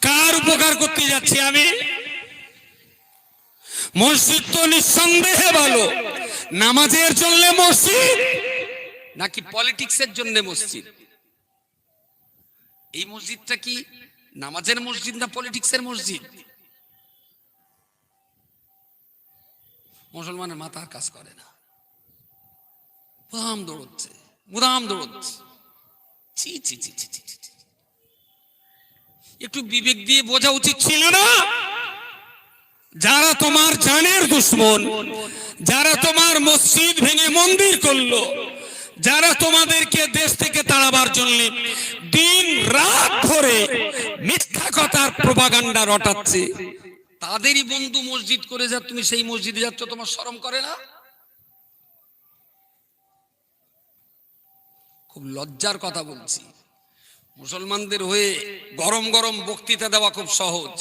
কার উপকার করতে যাচ্ছি আমি? মসজিদ তো নিঃসন্দেহে ভালো, নামাজের জন্য মসজিদ নাকি পলিটিক্সের জন্য মসজিদ? এই মসজিদটা কি নামাজের মসজিদ না পলিটিক্সের মসজিদ? মুসলমানের মাথা কাজ করে না, মুদাম দৌড়চ্ছে, মুদাম দৌড়চ্ছে। ছি ছি ছি ছি ছি ছি। একটু বিবেক দিয়ে বোঝা উচিত ছিল না? যারা তোমার জানের দুশ্মন, যারা তোমার মসজিদ ভেঙে মন্দির করলো, যারা তোমাদেরকে দেশ থেকে তাড়াবার জন্য দিন রাত ধরে মিথ্যা কথার প্রপাগান্ডা রটাচ্ছে, তাদেরই বন্ধু মসজিদ করে যা তুমি সেই মসজিদে যাচ্ছ, তোমার শরম করে না? খুব লজ্জার কথা বলছি। মুসলমানদের হয়ে গরম গরম বক্তৃতা দেওয়া খুব সহজ,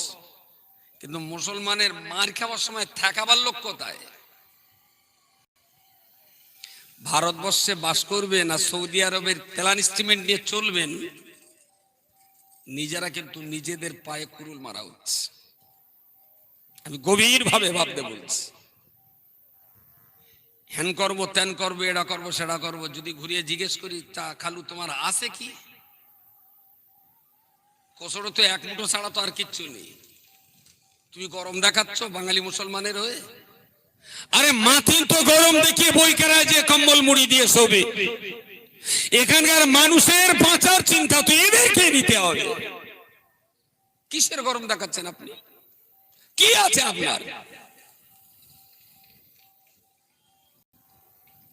কিন্তু মুসলমানের মার খাওয়ার সময় ঠেকাবার লোক কোথায়? ভারতবর্ষে বাস করবেন আর সৌদি আরবের তেলান স্টিমেন্ট নিয়ে চলবেন, নিজেরা কিন্তু নিজেদের পায়ে কুরুল মারা হচ্ছে। আমি গভীর ভাবে ভাবতে বলছি। হ্যান করবো, ত্যান করবো, এটা করবো, সেটা করবো। যদি ঘুরিয়ে জিজ্ঞেস করি, তা খালু তোমার আছে কি? কোসড়ো তো এক মুঠো ছাড়া তো আর কিচ্ছু নেই। তুমি গরম দেখাচ্ছ বাঙালি মুসলমানের হয়ে? আরে মাথিন তো গরম দেখিয়ে বই কেরায় যে কম্বল মুড়ি দিয়ে শোবে। এখানকার মানুষের বাঁচার চিন্তা তো এদেরকে নিতে হবে। কিসের গরম দেখাচ্ছেন আপনি? কি আছে আপনার?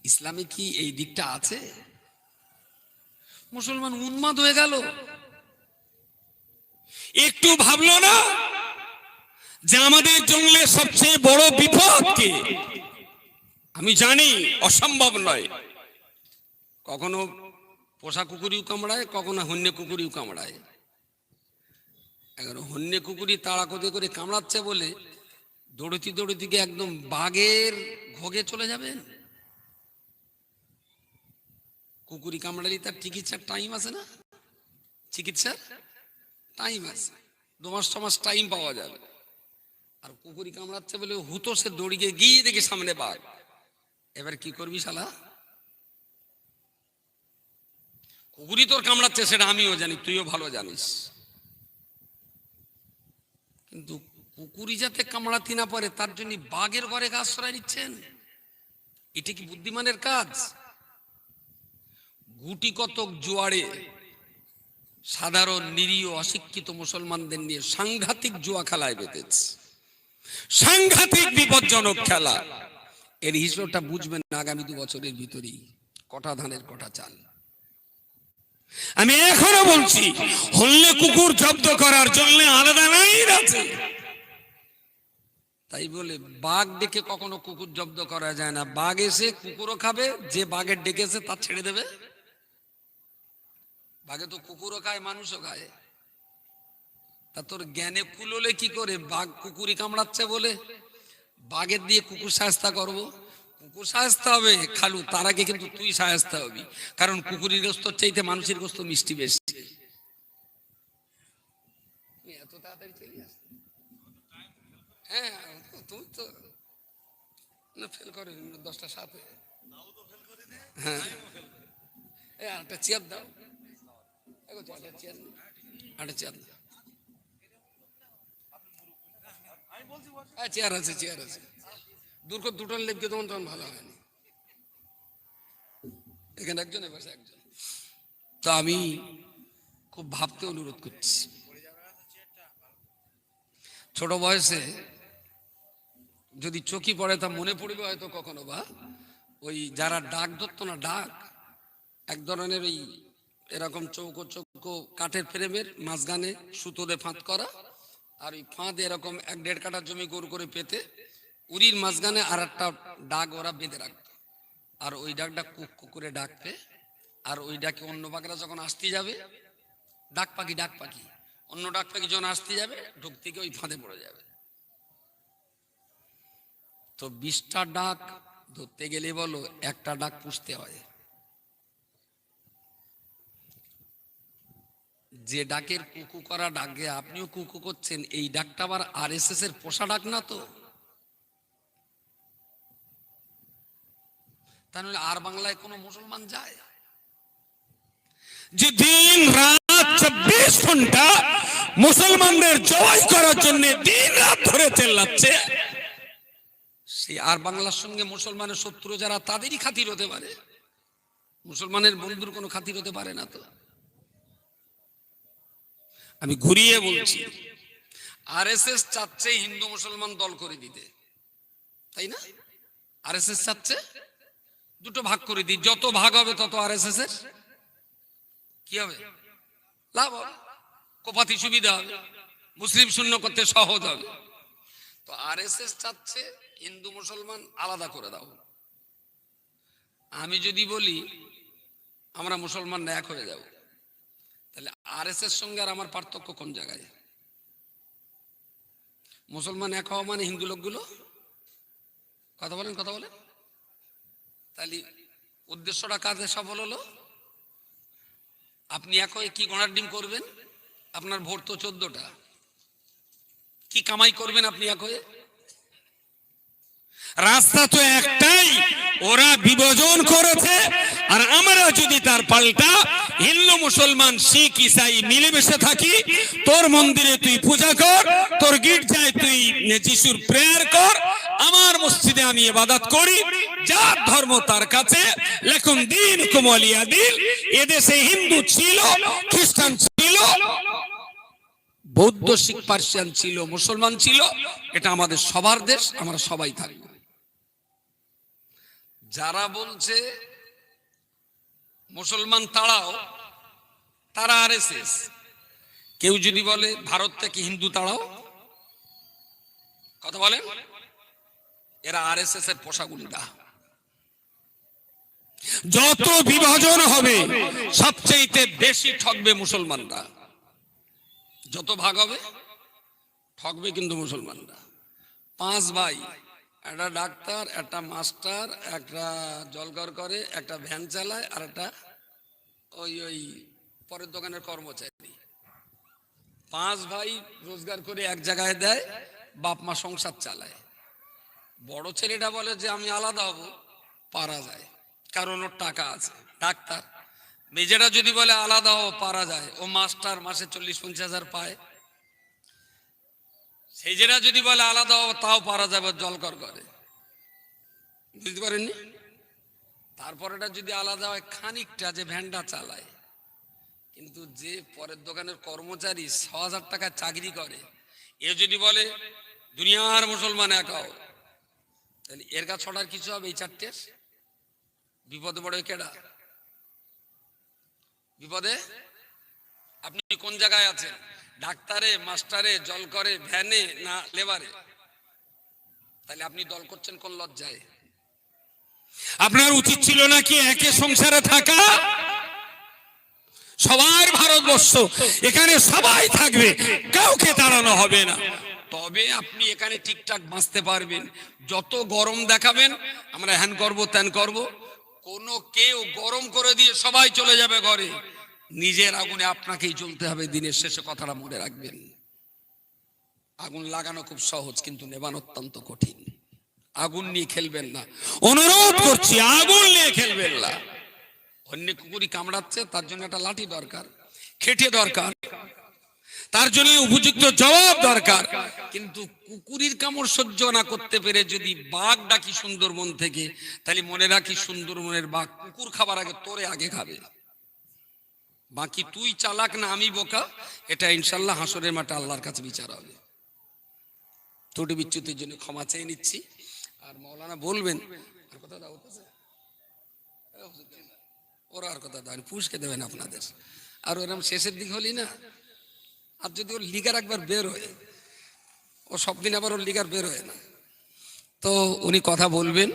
ইসলামে কি এই দিকটা আছে? মুসলমান উন্মাদ হয়ে গেল, একটু ভাবলো না যে আমাদের জন্য সবচেয়ে বড় বিপদ কি? আমি জানি অসম্ভব নয়, কখনো পোষা কুকুরিও কামড়ায়, কখনো হন্যে কুকুরিও কামড়ায়। এখন হন্যে কুকুরি তাড়াকড়ি করে কামড়াচ্ছে বলে দৌড়তি দৌড়তি গিয়ে একদম বাঘের ঘোগে চলে যাবেন? কুকুরি কামড়ালি তার চিকিৎসার টাইম আছে না? চিকিৎসার টাইম আছে, 2 মাস 6 মাস টাইম পাওয়া যাবে। আর কুকুরি কামড়াচ্ছে বলে হুতো সে দৌড়িয়ে গিয়ে দেখে সামনে বাঘ, এবার কি করবি শালা? কুকুরি তোর কামড়াচ্ছে সেটা আমিও জানি, তুইও ভালো জানিস, কিন্তু কুকুরি যাতে কামড়াতে না পারে তার জন্য বাঘের ঘরে আশ্রয় নিচ্ছেন। এটা কি বুদ্ধিমানের কাজ? গুটি কতক জোয়ারে সাধারণ নিরীহ অশিক্ষিত মুসলমানদের নিয়ে সাংঘাতিক জুয়া খেলায় বেঁধেছে, সাংঘাতিক বিপজ্জনক খেলা। এর হিসেবটা বুঝবেন না আগামী 2 বছরের ভিতরেই। কটা ধানের কটা চাল। আমি এখনো বলছি, হল্লে কুকুর জব্দ করার জন্য আলাদা আইন আছে। তাই বলে বাঘ ডেকে কখনো কুকুর জব্দ করা যায় না। বাঘ এসে কুকুরও খাবে, যে বাঘের ডেকেছে তার ছেড়ে দেবে। বাঘে তো কুকুরও খায়, মানুষও খায়। তা তোর জ্ঞানে কুলোলে কি করে? বাঘ কুকুরই কামড়াচ্ছে বলে বাঘের দিয়ে কুকুর শায়েস্তা করব? কুকুর শায়েস্তা হবে খালু, তার আগে কিন্তু তুই শায়েস্তা হবি। কারণ কুকুরের গোস্ত চাইতে মানুষের গোস্ত মিষ্টি বেশি। এত তাড়াতাড়ি চলে আসছে? হ্যাঁ, তুমি তো না ফেল করে 10টা 7। হ্যাঁ, একটা চেয়ার দাও, একটা চেয়ার দাও। চেয়ার আছে, চেয়ার আছে। দুটো লেপকে তখন তখন ভালো হয়নি। এখানে একজনের পাশে একজন। তো আমি খুব ভাবতে অনুরোধ করছি, ছোট বয়সে যদি চোখে পড়ে তা মনে পড়বে হয়তো কখনো বা, ওই যারা ডাক ধরতো না, ডাক এক ধরনের ওই এরকম চৌকো চৌকো কাঠের ফ্রেমের মাঝখানে সুতো দিয়ে ফাঁদ করা, আর ওই ফাঁদ এরকম 1-1.5 কাঠা জমি গোর করে পেতে উড়ির মাঝখানে আর একটা ডাক ওরা বেঁধে রাখতো। আর ওই ডাকটা কুক করে ডাকবে, আর ওই ডাকে অন্য পাখিরা যখন আসতে যাবে, ডাক পাখি অন্য ডাক পাখি যখন আসতে যাবে ঢুক থেকে ওই ফাঁদে পড়ে যাবে। তো 20টা ডাক ধরতে গেলে বলো একটা ডাক পুষতে হয়। যে ডাকের কুকু করা ডাকে আপনিও কুকু করছেন, এই ডাকটা আবার আরএসএস এর পোষা ডাক না তো? তাহলে আর বাংলায় কোনো মুসলমান যায় যে দিন রাত 24 ঘন্টা মুসলমানদের জয় করার জন্য দিন রাত ধরে চেল্লাচ্ছে? সে আর বাংলার সঙ্গে মুসলমানের শত্রু যারা তাদেরই খাতির হতে পারে, মুসলমানের বন্ধুর কোনো খাতির হতে পারে না তো? আমি ঘুরিয়ে বলছি, আরএসএস চাচ্ছে হিন্দু মুসলমান দল করে দিতে, তাই না? আরএসএস চাচ্ছে দুটো ভাগ করে দিই, যত ভাগ হবে তত আরএসএস এর কি হবে? লাভ হবে, কোপাতি সুবিধা হবে, মুসলিম শূন্য করতে সহজ হবে। তো আরএসএস চাচ্ছে হিন্দু মুসলমান আলাদা করে দাও। আমি যদি বলি আমরা মুসলমান এক হয়ে যাব, তাহলে আরএসএস সঙ্গে আর আমার পার্থক্য কোন জায়গায়? মুসলমান এক হওয়া মানে হিন্দু লোকগুলো কথা বলেন তাহলে উদ্দেশ্যটা কাজে সফল হলো। আপনি এক হয়ে কি গোড়ার ডিম করবেন? আপনার ভোট তো 14টা, কি কামাই করবেন আপনি এক হয়ে? রাস্তা তো একটাই, ওরা বিভাজন করেছে। আর আমরা যদি তার পাল্টা হিন্দু মুসলমান শিখ ইসাই মিলেমিশে থাকি, তোর মন্দিরে তুই পূজা কর, তোর গির্জায় তুই যিশুর প্রেয়ার কর, আমার মসজিদে আমি ইবাদত করি, যার ধর্ম তার কাছে, লেকুন দিন কুমলিয়া দিন। এদেশে হিন্দু ছিল, খ্রিস্টান ছিল, বৌদ্ধ শিখ পার্সিয়ান ছিল, মুসলমান ছিল, এটা আমাদের সবার দেশ, আমরা সবাই থাকবো। যারা বলছে মুসলমান তাড়াও, তারা আরএসএস। কেউ যদি বলে ভারত থেকে হিন্দু তাড়াও, কথা বলেন, এরা আরএসএস এর পোষা গুন্ডা। যত বিভাজন হবে সবচেয়ে বেশি ঠকবে মুসলমানরা, যত ভাগ হবে ঠকবে কিন্তু মুসলমানরা। 5 ভাই, একটা ডাক্তার, একটা মাস্টার, একটা জলঘর করে, একটা ভ্যান চালায়, আর একটা ওই পরের দোকানের কর্মচারী। 5 ভাই রোজগার করে এক জায়গায় দেয়, বাপ মা সংসার চালায়। বড় ছেলেটা বলে যে আমি আলাদা হব, পারা যায়, কারণ ওর টাকা আছে, ডাক্তার। মেজেটা যদি বলে আলাদা হব, পারা যায়, ও মাস্টার, মাসে 40-50 হাজার পায়। সেই যেটা যদি বলে আলাদা হবো, তাও পারা যাবে, জলকর করে, বুঝতে পারেননি? তারপর এটা যদি আলাদা হয় খানিকটা, যে ভ্যানটা চালায়, কিন্তু যে পরের দোকানের কর্মচারী ৬,০০০ টাকা চাকরি করে, এ যদি বলে দুনিয়ার মুসলমান একাও, তাহলে এর কাছে ছড়ার কিছু হবে? এই চারটের বিপদে পড়ে কেডা? বিপদে আপনি কোন জায়গায় আছেন? ডাক্তারে, মাস্টারে, জল করে, ভ্যানে না লেবারে? তাহলে আপনি দল করছেন কোন লজ্জায়? আপনার উচিত ছিল নাকি একে সংসারে থাকা? সবার ভারতবর্ষ, এখানে সবাই থাকবে, কাউকে তাড়ানো হবে না। তবে আপনি এখানে ঠিকঠাক বাঁচতে পারবেন। যত গরম দেখাবেন, আমরা হ্যান করব ত্যান করব, কোন কেউ গরম করে দিয়ে সবাই চলে যাবে ঘরে, নিজের আগুনে আপনাকেই জ্বলতে হবে। দিনের শেষে কথাটা মনে রাখবেন। আগুন লাগানো খুব সহজ, কিন্তু নেবানো অত্যন্ত কঠিন। আগুন নিয়ে খেলবেন না, অনুরোধ করছি, আগুন নিয়ে খেলবেন না। অন্য কুকুরি কামড়াচ্ছে, তার জন্য একটা লাঠি দরকার, খেটে দরকার, তার জন্য উপযুক্ত জবাব দরকার। কিন্তু কুকুরির কামড় সহ্য না করতে পেরে যদি বাঘ ডাকি সুন্দরবন থেকে, তাহলে মনে রাখি সুন্দরবনের বাঘ কুকুর খাবার আগে তোরে আগে খাবে। বাকি তুই চালাক না আমি বোকা, এটা ইনশাল্লাহ হাসরের মাঠে আল্লাহর কাছে বিচার হবে। ত্রুটি বিচ্যুতির জন্য ক্ষমা চেয়ে নিচ্ছি। আর মাওলানা বলবেন, আর কথা দাও, ওরা আর কথা দাও, পুষকে দেবেন আপনাদের। আর ওরকম শেষের দিক হলি না, আর যদি ওর লিগার একবার বের হয়, ও সব দিন আবার ওর লিগার বের হয় না। তো উনি কথা বলবেন,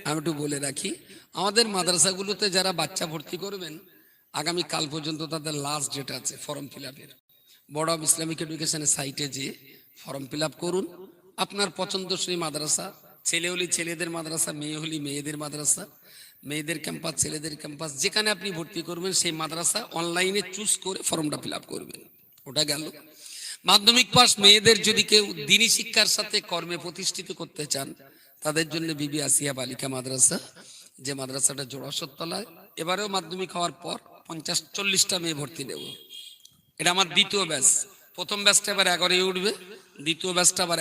আমি একটু বলে রাখি, আমাদের মাদ্রাসাগুলোতে যারা বাচ্চা ভর্তি করবেন, আগামী কাল পর্যন্ত তাদের লাস্ট ডেট আছে ফর্ম ফিল আপের। বোর্ড অফ ইসলামিক এডুকেশনের সাইটে যেয়ে ফর্ম ফিল আপ করুন। আপনার পছন্দসই মাদ্রাসা, ছেলে হলি ছেলেদের মাদ্রাসা, মেয়ে হলি মেয়েদের মাদ্রাসা, মেয়েদের ক্যাম্পাস, ছেলেদের ক্যাম্পাস, যেখানে আপনি ভর্তি করবেন সেই মাদ্রাসা অনলাইনে চুজ করে ফর্মটা ফিল আপ করবেন। ওটা গেল। মাধ্যমিক পাস মেয়েদের যদি কেউ দিনী শিক্ষার সাথে কর্মে প্রতিষ্ঠিত করতে চান, তাদের জন্য বিবি আসিয়া বালিকা মাদ্রাসা, যে মাদ্রাসাটা জোড়াসতলায়। এবারেও মাধ্যমিক হওয়ার পর 50-40টা মেয়ে ভর্তি নেব। এটা আমার দ্বিতীয় ব্যাচ। প্রথম ব্যাচটা আবার 11-এ উঠবে, দ্বিতীয় ব্যাচটা আবার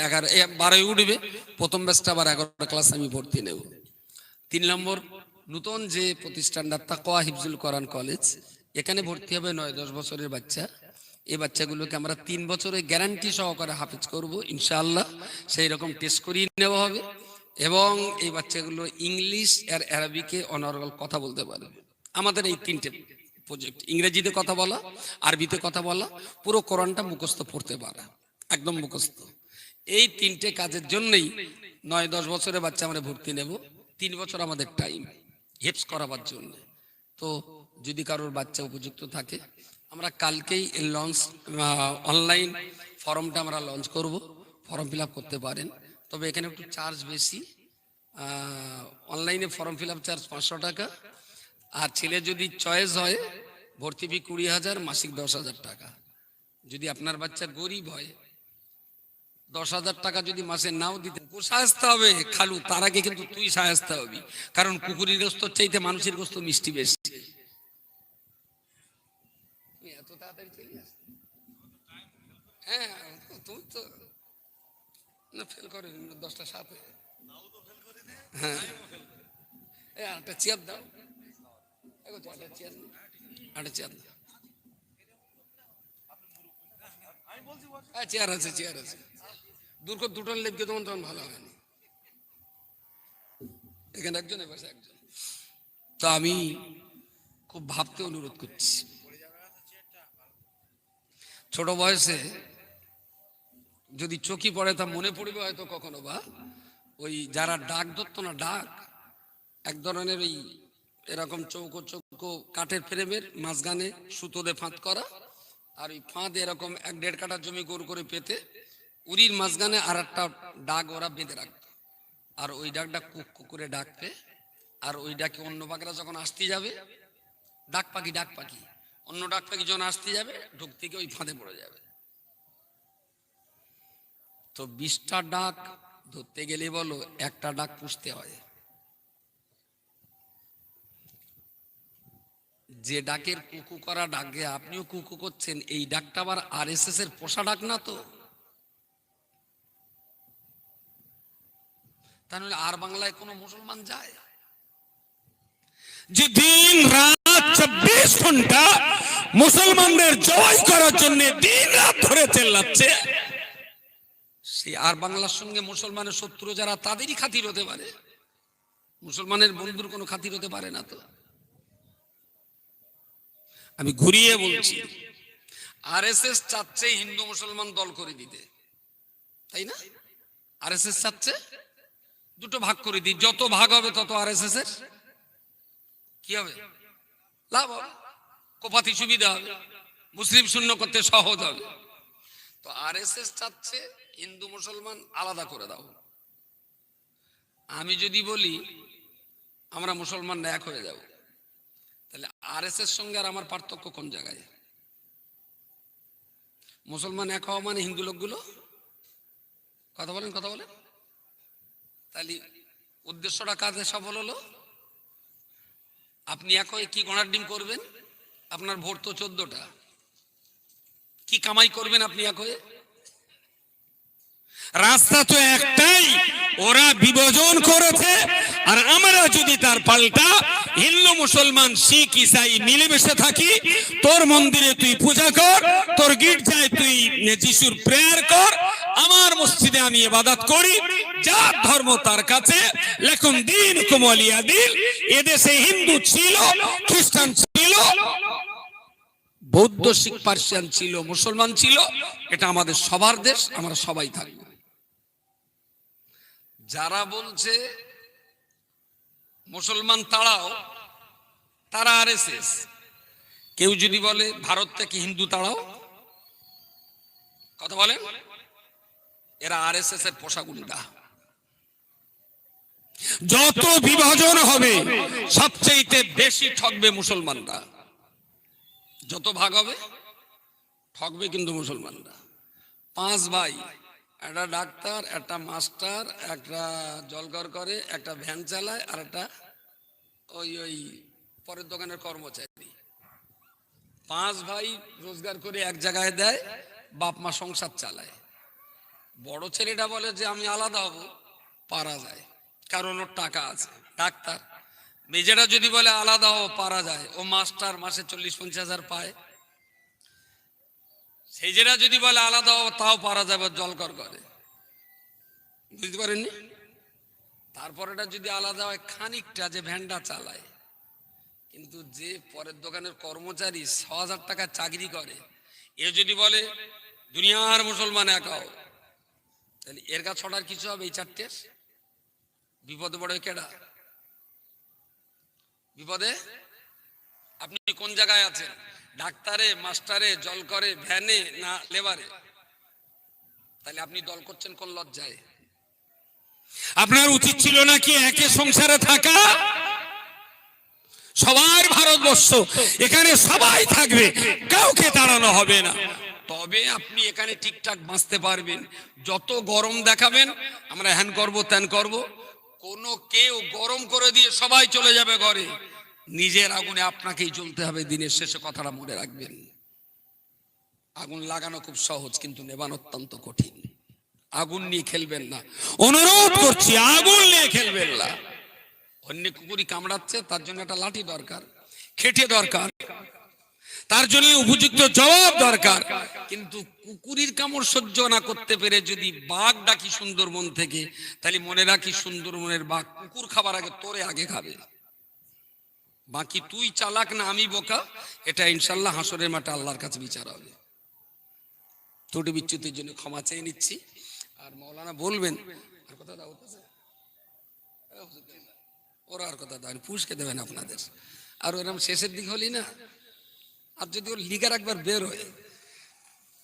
12-এ উঠবে, প্রথম ব্যাচটা আবার 11 ক্লাস আমি ভর্তি নেব। 3 নম্বর, নতুন যে প্রতিষ্ঠানটা তাকওয়া হিফজুল কোরআন কলেজ, এখানে ভর্তি হবে 9-10 বছরের বাচ্চা। এই বাচ্চাগুলোকে আমরা 3 বছরের গ্যারান্টি সহকারে হাফেজ করব ইনশাআল্লাহ। সেই রকম টেস্ট করিয়ে নেওয়া হবে, এবং এই বাচ্চাগুলো ইংলিশ আর আরবিকে অনার্গল কথা বলতে পারবে। আমাদের এই 3টে প্রজেক্ট, ইংরেজিতে কথা বলা, আরবিতে কথা বলা, পুরো কোরআনটা মুখস্থ পড়তে পারা, একদম মুখস্থ। এই 3টে কাজের জন্যই 9-10 বছরের বাচ্চা আমরা ভর্তি নেব। 3 বছর আমাদের টাইম হেফজ করাবার জন্য। তো যদি কারোর বাচ্চা উপযুক্ত থাকে, আমরা কালকেই লঞ্চ অনলাইন ফর্মটা আমরা লঞ্চ করব, ফর্ম ফিল আপ করতে পারেন। তবে এখানে একটু চার্জ বেশি। অনলাইনে ফর্ম ফিল আপ চার্জ 500 টাকা, আর ছেলে যদি চয়েস হয় ভর্তি ফি 20,000, মাসিক 10,000 টাকা। যদি আপনার বাচ্চা গরিব হয়, 10,000 টাকা যদি মাসে নাও দিতে, সাহায্য হবে খালু, তার আগে কিন্তু তুই সাহায্য হবি। কারণ কুকুরের গোস্ত চাইতে মানুষের গোস্ত মিষ্টি বেশি। এত তাড়াতাড়ি চলে আসছে? হ্যাঁ, তুমি তো না ফেল করে 10টা 7। হ্যাঁ, একটা চেয়ার দাও, চেয়ার আছে, চেয়ার আছে। দুটো লেপকে তখন তখন ভালো হয়নি, এখানে একজন পাশে একজন। তো আমি খুব ভাবতে অনুরোধ করছি, ছোট বয়সে যদি চোখে পড়ে তা মনে পড়বে হয়তো কখনো, বা ওই যারা ডাক ধরতো না, ডাক এক ধরনের ওই এরকম চৌকো চৌকো কাঠের ফ্রেমের মাঝখানে সুতো দিয়ে ফাঁদ করা, আর ওই ফাঁদ এরকম 1-1.5 কাঠা জমি গোল করে পেতে উড়ির মাঝখানে আর একটা ডাক ওরা বেঁধে রাখতো। আর ওই ডাকটা কুক কুকুরে ডাকতে, আর ওই ডাকে অন্য পাখিরা যখন আসতে যাবে, ডাক পাখি অন্য ডাক পাখি যখন আসতে যাবে, ঢুক থেকে ওই ফাঁদে পড়ে যাবে। তো 20টা ডাক ধরতে গেলে বলো একটা ডাক পুষতে হয়। যে ডাকের কুকু করা ডাকে আপনিও কুকু করছেন, এই ডাকটা আবার RSS এর পোষা ডাক না তো? তাহলে আর বাংলায় কোনো মুসলমান যায়? যে দিন রাত 24 ঘন্টা মুসলমানদের জয় করার জন্য দিন রাত ধরে চেল্লাচ্ছে, সে আর বাংলার সঙ্গে মুসলমানের শত্রু যারা তাদেরই খাতির হতে পারে, মুসলমানের বন্ধুর কোনো খাতির হতে পারে না। তো আমি ঘুরিয়ে বলছি, আরএসএস চাচ্ছে হিন্দু মুসলমান দল করে দিতে, তাই না? আরএসএস চাচ্ছে দুটো ভাগ করে দিই, যত ভাগ হবে তত আরএসএস এর কি হবে? লাভ হবে, কোপাতি সুবিধা হবে, মুসলিম শূন্য করতে সহজ হবে। তো আরএসএস চাচ্ছে হিন্দু মুসলমান আলাদা করে দাও। আমি যদি বলি আমরা মুসলমান এক হয়ে যাব, তাহলে আরএসএস সঙ্গে আর আমার পার্থক্য কোন জায়গায়? মুসলমান এক হওয়া মানে হিন্দু লোকগুলো কথা বলেন, কথা বলেন, তাহলে উদ্দেশ্যটা কাজে সফল হলো। আপনি এক হয়ে কি গণার ডিম করবেন? আপনার ভোট তো 14টা, কি কামাই করবেন আপনি এক হয়ে? রাস্তা তো একটাই, ওরা বিভাজন করেছে। আর আমরা যদি তার পাল্টা হিন্দু মুসলমান শিখ ইসাই মিলেমিশে থাকি, তোর মন্দিরে তুই পূজা কর, তোর গির্জায় তুই যিশুর প্রেয়ার কর, আমার মসজিদে আমি ইবাদত করি, যার ধর্ম তার কাছে, লেকুন দিন কুমলিয়া দিন। এদেশে হিন্দু ছিল, খ্রিস্টান ছিল, বৌদ্ধ, শিখ, পার্সিয়ান ছিল, মুসলমান ছিল, এটা আমাদের সবার দেশ, আমরা সবাই থাকবো। যারা বলছে মুসলমান তাড়াও, তারা আরএসএস। কেউ যদি বলে ভারত থেকে হিন্দু তাড়াও, কথা বলেন, এরা আরএসএস এর পোষা গুন্ডা। যত বিভাজন হবে সবচেয়ে বেশি ঠকবে মুসলমানরা, যত ভাগ হবে ঠকবে কিন্তু মুসলমানরা। 5 ভাই, একটা ডাক্তার, একটা মাস্টার, একটা জলঘর করে, একটা ভ্যান চালায়, আর একটা ওই পরের দোকানের কর্মচারী। 5 ভাই রোজগার করে এক জায়গায় দেয়, বাপ মা সংসার চালায়। বড় ছেলেটা বলে যে আমি আলাদা হব, পারা যায়, কারণ ওর টাকা আছে, ডাক্তার। মেজেরা যদি বলে আলাদা হব, পারা যায়, ও মাস্টার, মাসে 40-50 হাজার পায়। সেই যেটা যদি বলে আলাদা হবো, তাও পারা যাবে, জলকর করে, বুঝতে পারেননি? তারপর এটা যদি আলাদা হয় খানিকটা, যে ভ্যানটা চালায়, কিন্তু যে পরের দোকানের কর্মচারী 6,000 টাকা চাকরি করে, এ যদি বলে দুনিয়ার মুসলমান এক হও, তাহলে এর কাছে ছড়ার কিছু হবে? এই চারটের বিপদে পড়ে কেডা? বিপদে আপনি কোন জায়গায় আছেন? ডাক্তারে, মাস্টারে, জল করে, ভ্যানে, না লেবারে? তাহলে আপনি দল করছেন কোন লজ্জায়? আপনার উচিত ছিল নাকি একে সংসারে থাকা? সবার ভারতবর্ষ, এখানে সবাই থাকবে, কাউকে তাড়ানো হবে না। তবে আপনি এখানে ঠিকঠাক বাঁচতে পারবেন। যত গরম দেখাবেন, আমরা হ্যান করব, ত্যান করব, কোনো কেউ গরম করে দিয়ে সবাই চলে যাবে ঘরে, নিজের আগুনে আপনাকেই জ্বলতে হবে। দিনের শেষে কথাটা মনে রাখবেন, আগুন লাগানো খুব সহজ, কিন্তু নেবানো অত্যন্ত কঠিন। আগুন নিয়ে খেলবেন না, অনুরোধ করছি, আগুন নিয়ে খেলবেন না। অন্য কুকুরি কামড়াচ্ছে, তার জন্য একটা লাঠি দরকার, খেটে দরকার, তার জন্য উপযুক্ত জবাব দরকার। কিন্তু কুকুরির কামড় সহ্য না করতে পেরে যদি বাঘ ডাকি সুন্দরবন থেকে, তাহলে মনে রাখি সুন্দরবনের বাঘ কুকুর খাবার আগে তোরে আগে খাবে। বাকি তুই চালাক না আমি বোকা, এটা ইনশাল্লাহ হাসরের মাঠে আল্লাহর কাছে বিচার হবে। ত্রুটি বিচ্যুতির জন্য ক্ষমা চেয়ে নিচ্ছি। আর মৌলানা বলবেন, আর কথা দাও, ওরা আর কথা দেন, পুষকে দেবেন আপনাদের। আর ওরকম শেষের দিক হলি না, আর যদি ওর লিগার একবার বের হয়,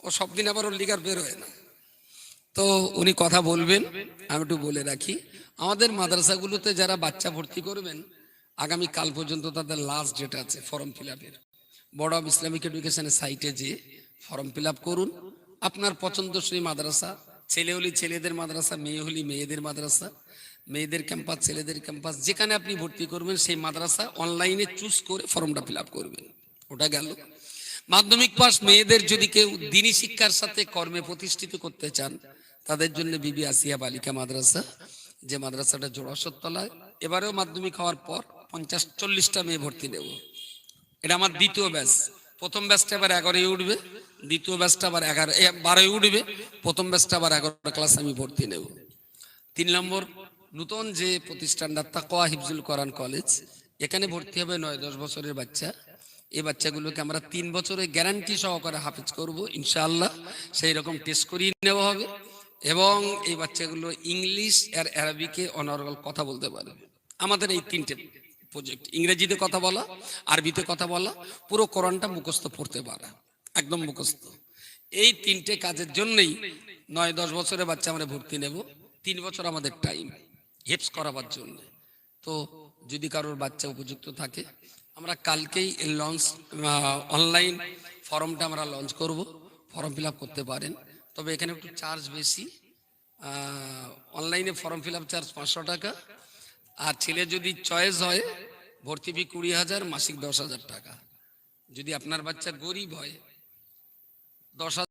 ও সব দিন আবার ওর লিগার বের হয় না। তো উনি কথা বলবেন, আমি একটু বলে রাখি, আমাদের মাদ্রাসাগুলোতে যারা বাচ্চা ভর্তি করবেন, আগামী কাল পর্যন্ত তাদের লাস্ট ডেট আছে ফর্ম ফিল আপের। বোর্ড অফ ইসলামিক এডুকেশনের সাইটে যে ফর্ম ফিল আপ করুন। আপনার পছন্দসই মাদ্রাসা, ছেলে হলি ছেলেদের মাদ্রাসা, মেয়ে হলি মেয়েদের মাদ্রাসা, মেয়েদের ক্যাম্পাস, ছেলেদের ক্যাম্পাস, যেখানে আপনি ভর্তি করবেন সেই মাদ্রাসা অনলাইনে চুজ করে ফর্মটা ফিল আপ করবেন। ওটা গেল। মাধ্যমিক পাস মেয়েদের যদি কেউ দিনী শিক্ষার সাথে কর্মে প্রতিষ্ঠিত করতে চান, তাদের জন্য বিবি আসিয়া বালিকা মাদ্রাসা, যে মাদ্রাসাটা জোড়াসতলায়। এবারেও মাধ্যমিক হওয়ার পর 50-40টা মেয়ে ভর্তি দেব। এটা আমার দ্বিতীয় ব্যাচ, প্রথম ব্যাচটা আবার 11-এ উঠবে, দ্বিতীয় ব্যাচটা আবার 12-এ উঠবে, প্রথম ব্যাচটা আবার 11 ক্লাস আমি ভর্তি নেব। 3 নম্বর, নতুন যে প্রতিষ্ঠানটা তাকওয়া হিফজুল কোরআন কলেজ, এখানে ভর্তি হবে 9-10 বছরের বাচ্চা। এই বাচ্চাগুলোকে আমরা 3 বছরের গ্যারান্টি সহকারে হাফেজ করব ইনশাআল্লাহ। সেই রকম টেস্ট করিয়ে নেওয়া হবে এবং এই বাচ্চাগুলো ইংলিশ আর আরবিকে অনর্গল কথা বলতে পারবে। আমাদের এই 3টে প্রজেক্ট, ইংরেজিতে কথা বলা, আরবিতে কথা বলা, পুরো কোরআনটা মুখস্থ পড়তে পারা, একদম মুখস্থ। এই 3টে কাজের জন্যই 9-10 বছরের বাচ্চা আমরা ভর্তি নেব। 3 বছর আমাদের টাইম হেফজ করাবার জন্য। তো যদি কারোর বাচ্চা উপযুক্ত থাকে, আমরা কালকেই লঞ্চ অনলাইন ফর্মটা আমরা লঞ্চ করব, ফর্ম ফিল আপ করতে পারেন। তবে এখানে একটু চার্জ বেশি, অনলাইনে ফর্ম ফিল আপ চার্জ 500 টাকা, আর ছেলে যদি চয়েস হয় ভর্তি ফি 20,000, মাসিক 10,000 টাকা। যদি আপনার বাচ্চা গরিব হয় 10,000